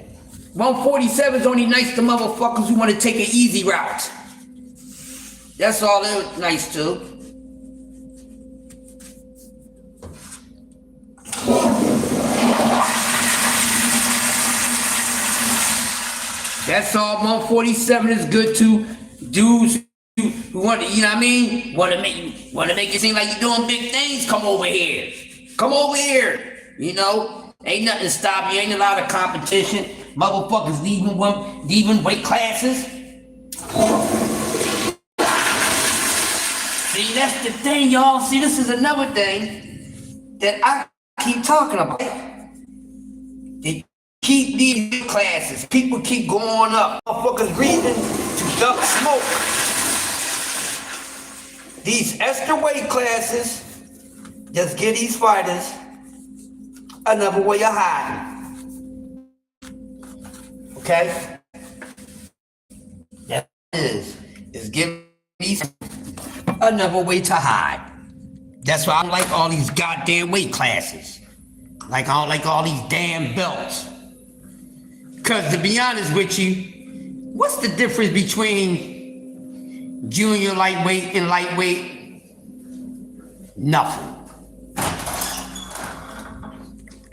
147 is only nice to motherfuckers who want to take an easy route. That's all they're nice to. That's all 147 is good to dudes who want to, you know what I mean? Want to Want to make it seem like you're doing big things? Come over here. Come over here. You know, ain't nothing to stop you. Ain't a lot of competition. Motherfuckers leaving weight classes. See, that's the thing, y'all. See, this is another thing that I keep talking about. They keep these weight classes. People keep going up. Motherfuckers reason to duck smoke. These extra weight classes just give these fighters another way of hiding. Okay? That is giving these another way to hide. That's why I don't like all these goddamn weight classes. Like I don't like all these damn belts. Cause to be honest with you, what's the difference between junior lightweight and lightweight? Nothing.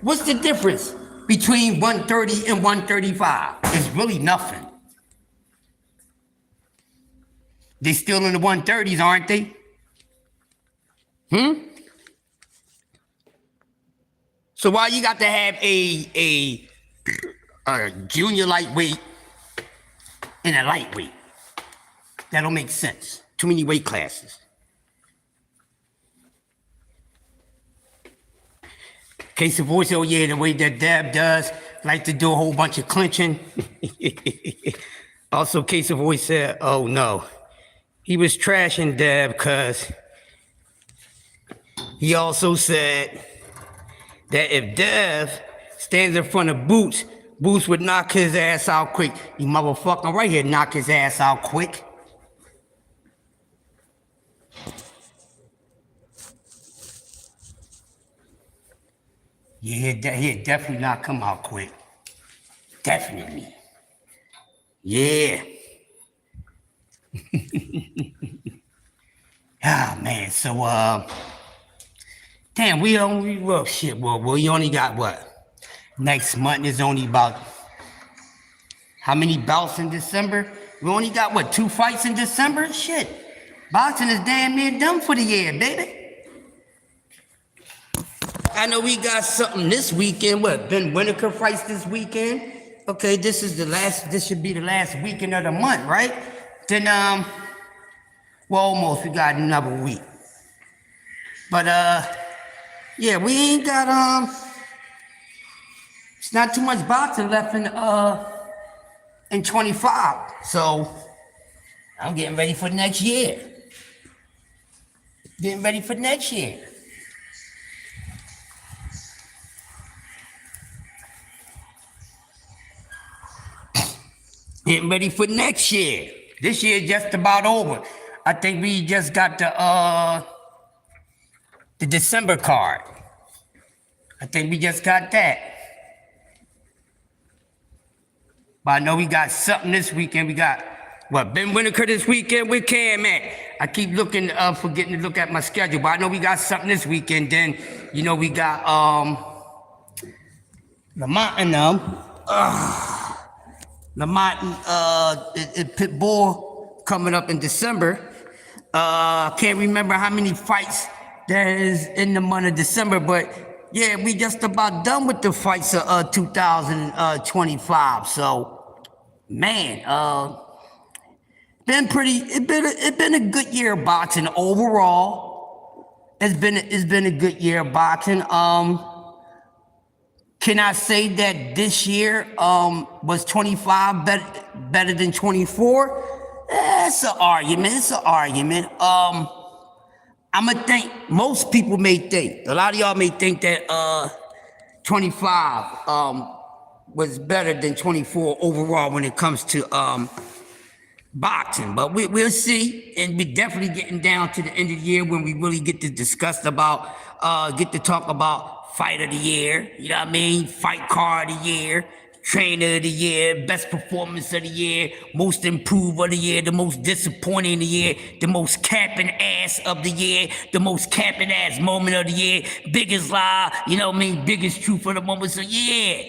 What's the difference between 130 and 135? It's really nothing. They still in the 130s, aren't they? So why you got to have a junior lightweight and a lightweight? That don't make sense. Too many weight classes. Case of voice, oh yeah, the way that Deb does, like to do a whole bunch of clinching. Also, Case of voice said, oh no. He was trashing Deb because he also said that if Dev stands in front of Boots, Boots would knock his ass out quick. You motherfucker right here knock his ass out quick. Yeah, he'll definitely not come out quick. Definitely. Yeah. Ah, man, so, damn, we only, well, shit, well, we only got what? Next month is only about, how many bouts in December? We only got, what, 2 fights in December? Shit. Boxing is damn near done for the year, baby. I know we got something this weekend. What, Ben Whitaker fights this weekend? Okay, this should be the last weekend of the month, right? Then, well, almost, we got another week. But, yeah, we ain't got, it's not too much boxing left in 25. So, I'm getting ready for next year. Getting ready for next year. Getting ready for next year. This year just about over. I think we just got the December card. I think we just got that. But I know we got something this weekend. We got, what, Ben Whitaker this weekend? Where Cam at? I keep looking, forgetting to look at my schedule, but I know we got something this weekend. Then, you know, we got Lamont and them. Lamont and Pitbull coming up in December. I can't remember how many fights there is in the month of December, but yeah, we just about done with the fights of 2025. So, man, it's been a good year of boxing overall. It's been a good year of boxing. Can I say that this year was 25 better than 24? It's an argument. I'ma think, most people may think, a lot of y'all may think that 25 was better than 24 overall when it comes to boxing. But we'll see, and we're definitely getting down to the end of the year when we really get to discuss about, get to talk about fight of the year, you know what I mean? Fight card of the year, trainer of the year, best performance of the year, most improved of the year, the most disappointing of the year, the most capping ass of the year, the most capping ass moment of the year, biggest lie, you know what I mean? Biggest truth of the moment. So yeah,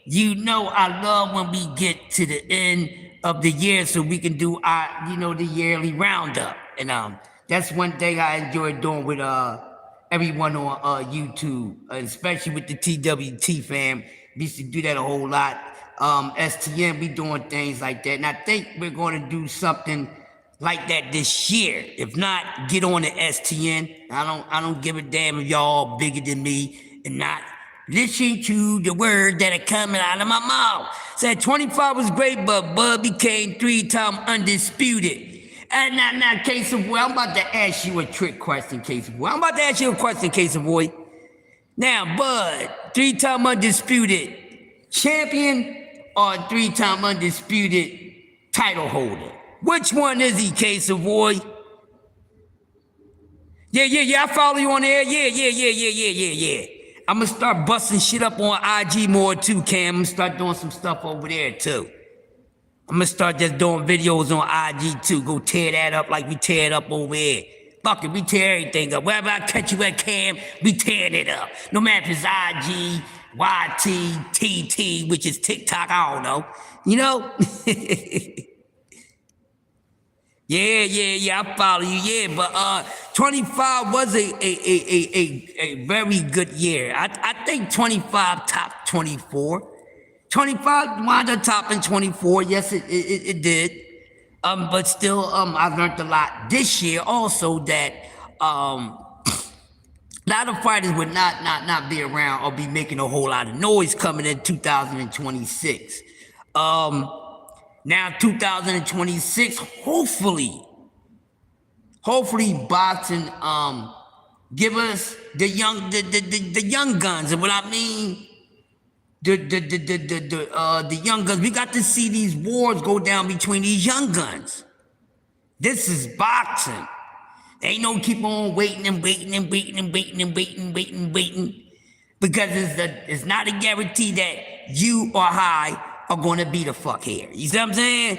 you know I love when we get to the end of the year so we can do our, you know, the yearly roundup. And That's one thing I enjoy doing with everyone on YouTube, especially with the TWT fam. We used to do that a whole lot. STM, we doing things like that, and I think we're going to do something like that this year. If not, get on the STN. I don't give a damn if y'all bigger than me and not listen to the word that are coming out of my mouth. Said 25 was great, but Bud became 3-time undisputed. And now, Case of Boy, I'm about to ask you a trick question, Case of Boy. I'm about to ask you a question, Case of Boy. Now, Bud, 3-time undisputed champion or 3-time undisputed title holder? Which one is he, Case of Boy? Yeah, I follow you on there. Yeah. I'm gonna start busting shit up on IG more too, Cam. I'm gonna start doing some stuff over there too. I'm gonna start just doing videos on IG too. Go tear that up like we tear it up over here. Fuck it, we tear everything up. Wherever I catch you at, Cam, we tearing it up. No matter if it's IG, YT, TT, which is TikTok, I don't know. You know? Yeah, I follow you. Yeah, but 25 was a very good year. I think 25 topped 24. 25 wound up topping 24. Yes, it did. But still, I learned a lot this year also that a lot of fighters would not be around or be making a whole lot of noise coming in 2026. Now 2026, hopefully boxing give us the young guns. And what I mean, the young guns, we got to see these wars go down between these young guns. This is boxing. Ain't no keep on waiting. Because it's not a guarantee that you or I are gonna be the fuck here. You see what I'm saying?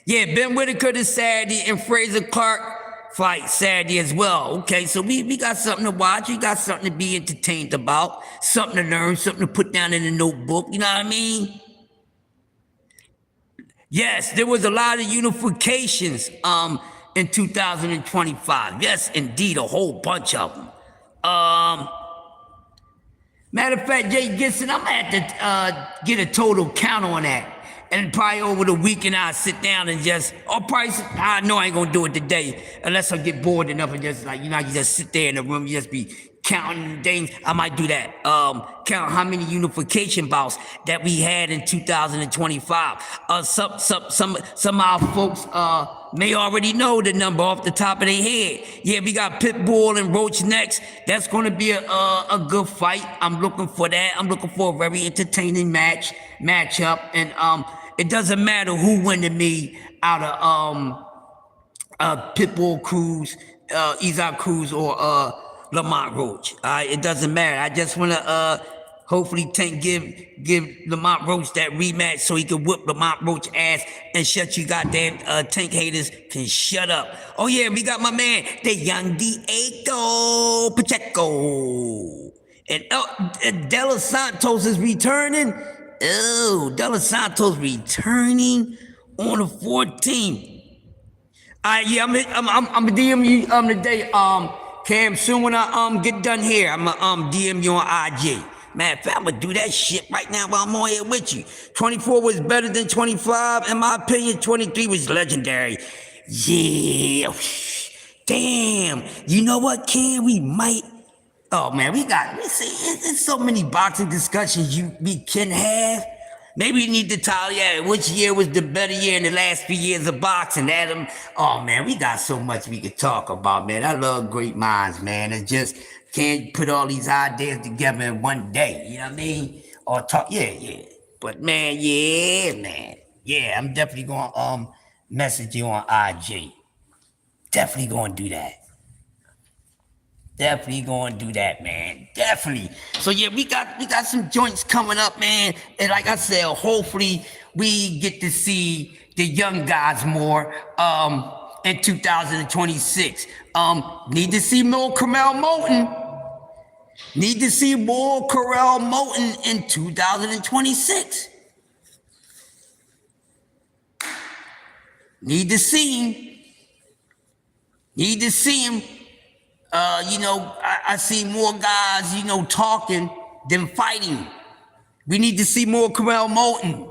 Yeah, Ben Whitaker this Saturday and Fraser Clark fight Saturday as well. Okay, so we got something to watch. We got something to be entertained about, something to learn, something to put down in the notebook. You know what I mean? Yes, there was a lot of unifications in 2025. Yes, indeed, a whole bunch of them. Matter of fact, Jay Gibson, I'm gonna have to get a total count on that. And probably over the weekend, I'll sit down and just, I know I ain't gonna do it today, unless I get bored enough and just like, you know, you just sit there in the room, you just be counting things. I might do that. Count how many unification bouts that we had in 2025. Some of our folks may already know the number off the top of their head. Yeah, we got Pitbull and Roach next. That's going to be a good fight. I'm looking for that. I'm looking for a very entertaining matchup. And it doesn't matter who win to me out of Pitbull Cruz, Izak Cruz, or Lamont Roach. It doesn't matter. I just want to hopefully give Lamont Roach that rematch so he can whip Lamont Roach ass and shut you goddamn Tank haters can shut up. Oh yeah, we got my man, the young Diego Pacheco. And De Los Santos is returning. Oh, De Los Santos returning on the 14th. Yeah, I'm gonna DM you today, Cam. Soon when I get done here, I'm gonna DM you on IG. Man, if I'm gonna do that shit right now while I'm on here with you. 24 was better than 25. In my opinion, 23 was legendary. Yeah. Damn. You know what, Cam? We might. Oh man, we see. There's so many boxing discussions we can have. Maybe we need to tally out which year was the better year in the last few years of boxing, Adam. Oh man, we got so much we could talk about, man. I love great minds, man. It just can't put all these ideas together in one day. You know what I mean? Or talk, yeah. But man, yeah, I'm definitely gonna message you on IG. Definitely gonna do that. Definitely gonna do that, man. Definitely. So yeah, we got some joints coming up, man. And like I said, hopefully we get to see the young guys more in 2026. Need to see more Carmel Moulton. Need to see more Carmel Moulton in 2026. Need to see him. Need to see him. I see more guys, talking than fighting. We need to see more Corral Moulton.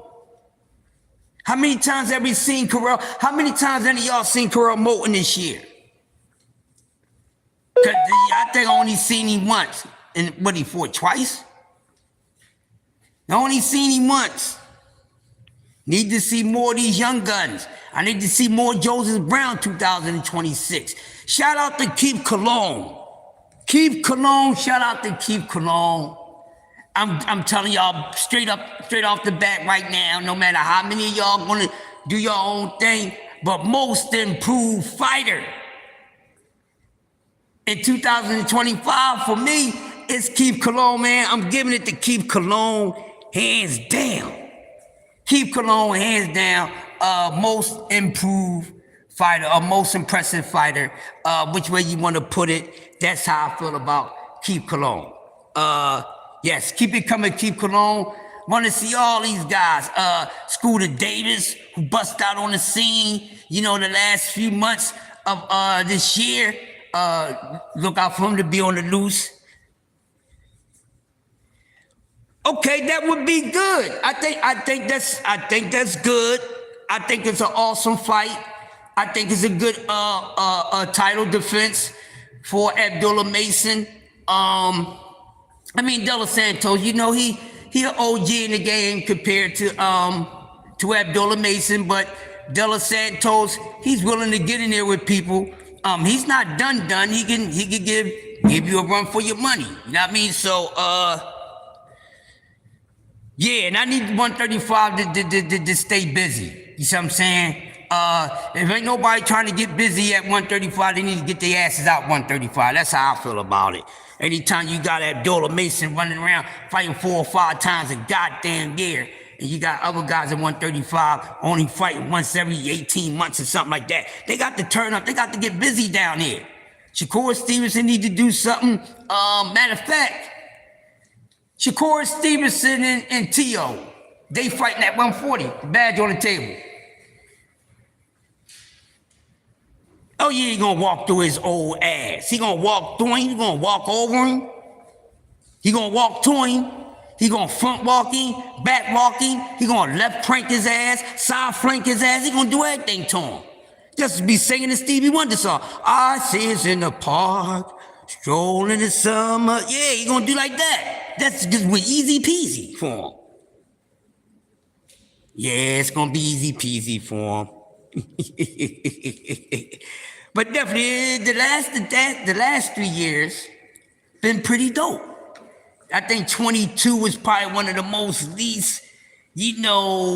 How many times have we seen Corral? How many times any of y'all seen Corral Moulton this year? Cause I think I only seen him once. And what he fought twice? I only seen him once. Need to see more of these young guns. I need to see more Joseph Brown 2026. Shout out to Keith Cologne. Keith Cologne, shout out to Keith Cologne. I'm telling y'all straight off the bat right now, no matter how many of y'all gonna do your own thing, but most improved fighter in 2025 for me is Keith Cologne, man. I'm giving it to Keith Cologne, hands down. Keith Cologne, hands down, most improved fighter, or most impressive fighter, which way you want to put it. That's how I feel about Keith Cologne. Yes, keep it coming, Keith Cologne. Want to see all these guys. Scooter Davis, who bust out on the scene, the last few months of this year. Look out for him to be on the loose. Okay, that would be good. I think that's good. I think it's an awesome fight. I think it's a good title defense for Abdullah Mason. De Los Santos, he an OG in the game compared to Abdullah Mason, but De Los Santos, he's willing to get in there with people. He's not done. He can give you a run for your money. You know what I mean? So yeah, and I need 135 to stay busy. You see what I'm saying? If ain't nobody trying to get busy at 135, they need to get their asses out 135. That's how I feel about it. Anytime you got Abdullah Mason running around fighting 4 or 5 times a goddamn year, and you got other guys at 135 only fighting once every 18 months or something like that, they got to turn up. They got to get busy down here. Shakur Stevenson need to do something. Matter of fact, Shakur Stevenson and T.O., they fighting at 140, the badge on the table. Oh, yeah, he gonna walk through his old ass. He gonna walk through him. He gonna walk over him. He gonna walk to him. He gonna front walk him, back walk him. He gonna left crank his ass, side flank his ass. He gonna do everything to him. Just to be singing the Stevie Wonder song. I see us in the park, strolling in the summer. Yeah, he gonna do like that. That's just with easy peasy for him. Yeah, it's gonna be easy peasy for him. But definitely, the last 3 years been pretty dope. I think 22 was probably one of the most least,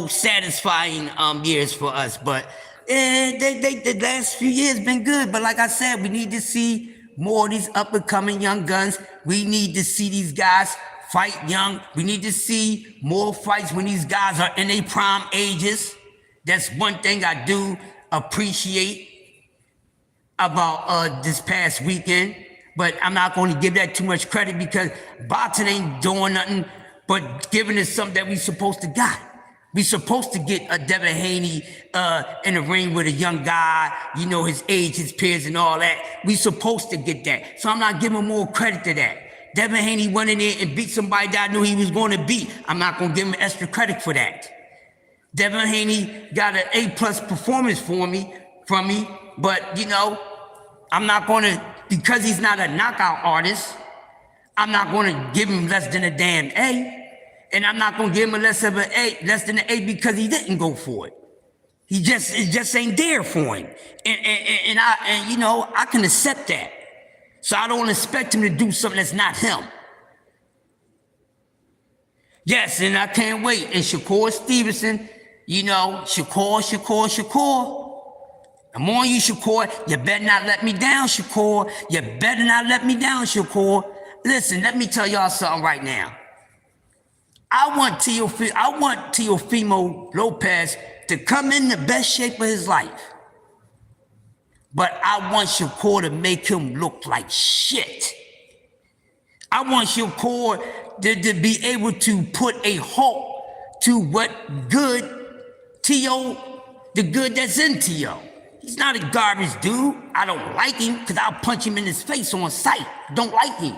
satisfying years for us. But the last few years been good. But like I said, we need to see more of these up-and-coming young guns. We need to see these guys fight young. We need to see more fights when these guys are in their prime ages. That's one thing I do appreciate about this past weekend, but I'm not going to give that too much credit because boxing ain't doing nothing but giving us something that we supposed to got. We supposed to get a Devin Haney in the ring with a young guy, his age, his peers, and all that. We supposed to get that. So I'm not giving more credit to that. Devin Haney went in there and beat somebody that I knew he was going to beat. I'm not going to give him extra credit for that. Devin Haney got an A+ performance from me, but I'm not going to, because he's not a knockout artist, I'm not going to give him less than a damn A, and I'm not going to give him less than an A because he didn't go for it. It just ain't there for him, and I can accept that. So I don't expect him to do something that's not him. Yes, and I can't wait. And Shakur Stevenson. Shakur. I'm on you, Shakur. You better not let me down, Shakur. You better not let me down, Shakur. Listen, let me tell y'all something right now. I want Teofimo Lopez to come in the best shape of his life. But I want Shakur to make him look like shit. I want Shakur to be able to put a halt to what good T.O., the good that's in T.O. He's not a garbage dude. I don't like him because I'll punch him in his face on sight. Don't like him.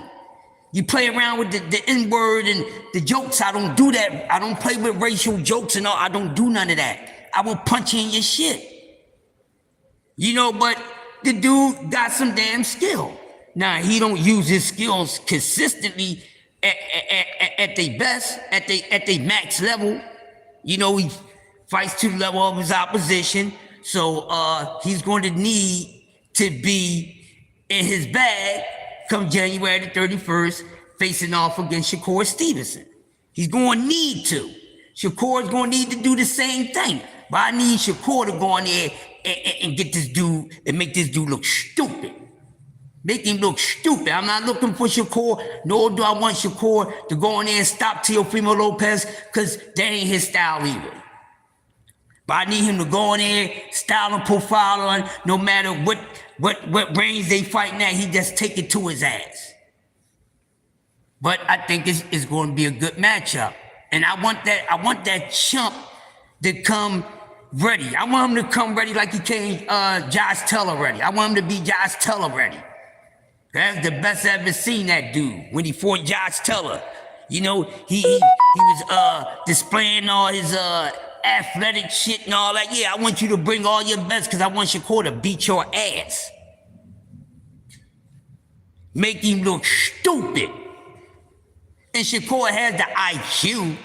You play around with the N-word and the jokes. I don't do that. I don't play with racial jokes and all. I don't do none of that. I will punch you in your shit. You know, but the dude got some damn skill. Now, he don't use his skills consistently at their best, at their max level. You know, he fights to the level of his opposition. So he's going to need to be in his bag come January the 31st, facing off against Shakur Stevenson. He's going to need to. Shakur's going to need to do the same thing. But I need Shakur to go in there and get this dude and make this dude look stupid. Make him look stupid. I'm not looking for Shakur, nor do I want Shakur to go in there and stop Teofimo Lopez, because that ain't his style either. But I need him to go in there, style and profile on, no matter what range they fighting at, he just take it to his ass. But I think it's going to be a good matchup. And I want that chump to come ready. I want him to come ready like he came Josh Taylor ready. I want him to be Josh Taylor ready. That's the best I've ever seen that dude when he fought Josh Taylor. You know, he was displaying all his athletic shit and all that. Yeah, I want you to bring all your best because I want Shakur to beat your ass. Make him look stupid. And Shakur has the IQ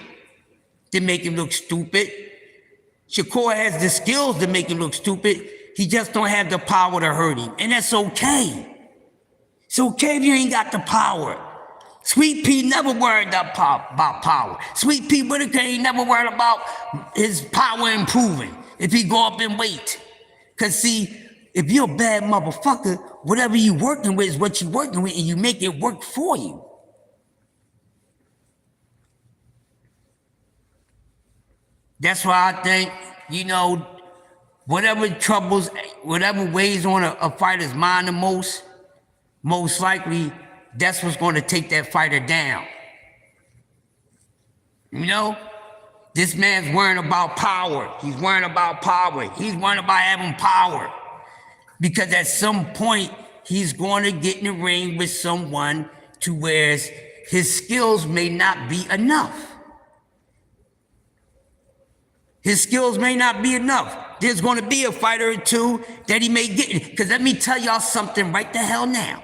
to make him look stupid. Shakur has the skills to make him look stupid. He just don't have the power to hurt him. And that's okay. It's okay if you ain't got the power. Sweet Pea never worried about power. Sweet Pea Whitaker ain't never worried about his power improving if he go up in weight. Because see, if you're a bad motherfucker, whatever you working with is what you working with, and you make it work for you. That's why I think, you know, whatever troubles, whatever weighs on a fighter's mind the most likely, that's what's going to take that fighter down. You know? This man's worrying about power. He's worrying about power. He's worrying about having power. Because at some point, he's going to get in the ring with someone to where his skills may not be enough. His skills may not be enough. There's going to be a fighter or two that he may get. Because let me tell y'all something right the hell now.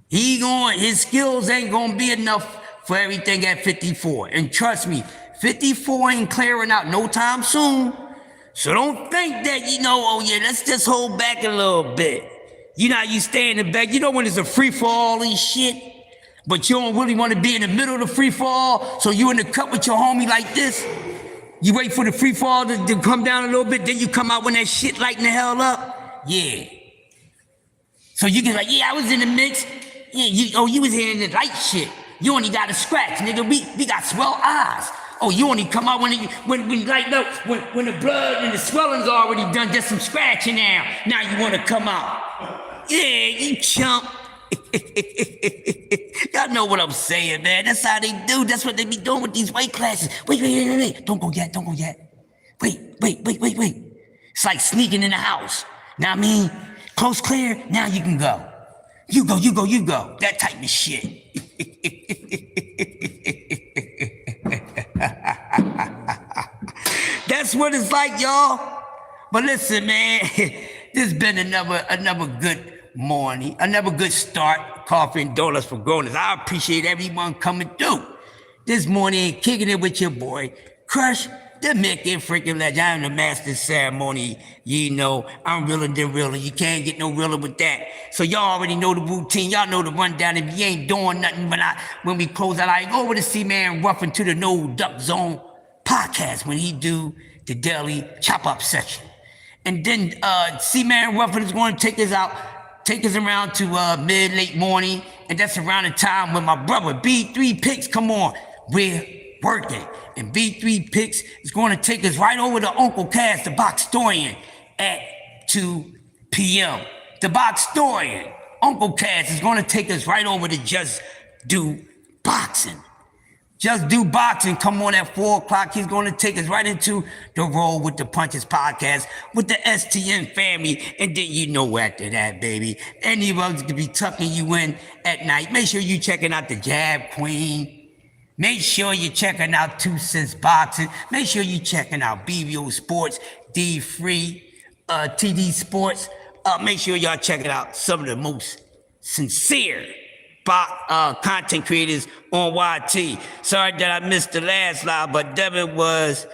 His skills ain't gonna be enough for everything at 54. And trust me, 54 ain't clearing out no time soon. So don't think that, you know, oh yeah, let's just hold back a little bit. You know how you stay in the back, you know when it's a free fall and shit, but you don't really want to be in the middle of the free fall, so you in the cut with your homie like this. You wait for the free fall to come down a little bit, then you come out when that shit lighting the hell up. Yeah. So you can like, yeah, I was in the mix. Yeah, you was here in the light shit. You only got a scratch, nigga. We got swell eyes. Oh, you only come out when light up, when the blood and the swelling's already done, just some scratching now. Now you want to come out. Yeah, you chump. Y'all know what I'm saying, man. That's how they do. That's what they be doing with these weight classes. Wait. Don't go yet. Wait. It's like sneaking in the house. Now I mean, close clear, now you can go. You go. That type of shit. That's what it's like, y'all. But listen, man, this has been another good morning, another good start. Coffee and donuts for grown-ups. I appreciate everyone coming through this morning, kicking it with your boy, Crush, the Mickey freaking legend. I'm the master of ceremony. You know, I'm realer than realer. You can't get no realer with that. So y'all already know the routine. Y'all know the rundown. If you ain't doing nothing when we close out, I go over to C-Man Ruffin to the No Duck Zone podcast when he do the daily chop-up section. And then C-Man Ruffin is going to take us around to mid-late morning, and that's around the time when my brother B3 Picks come on. We're working, and B3 Picks is going to take us right over to Uncle Cass, the Boxtorian, at 2 p.m. The Boxtorian, Uncle Cass, is going to take us right over to Just Do Boxing. Just Do Boxing. Come on at 4 o'clock. He's going to take us right into the Roll with the Punches podcast with the STN family. And then you know after that, baby, any of us could be tucking you in at night. Make sure you checking out the Jab Queen. Make sure you're checking out 2 Cents Boxing. Make sure you're checking out BBO Sports, D Free, TD Sports. Make sure y'all checking out some of the most sincere content creators on YT. Sorry that I missed the last live, but Devin was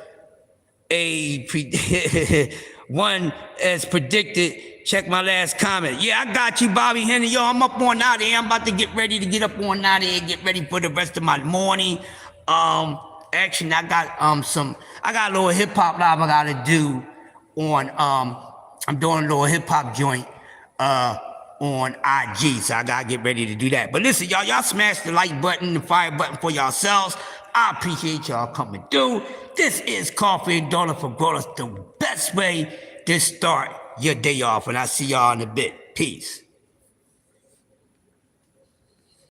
one as predicted. Check my last comment. Yeah, I got you, Bobby Henry. Yo, I'm up on out of here. I'm about to get ready to get up on out of here, get ready for the rest of my morning. Actually, I got a little hip hop live I gotta do on I'm doing a little hip hop joint on IG, so I gotta get ready to do that. But listen, y'all smash the like button, the fire button for yourselves. I appreciate y'all coming through. This is Coffee and Dollar for Growers, the best way to start your day off, and I'll see y'all in a bit. Peace.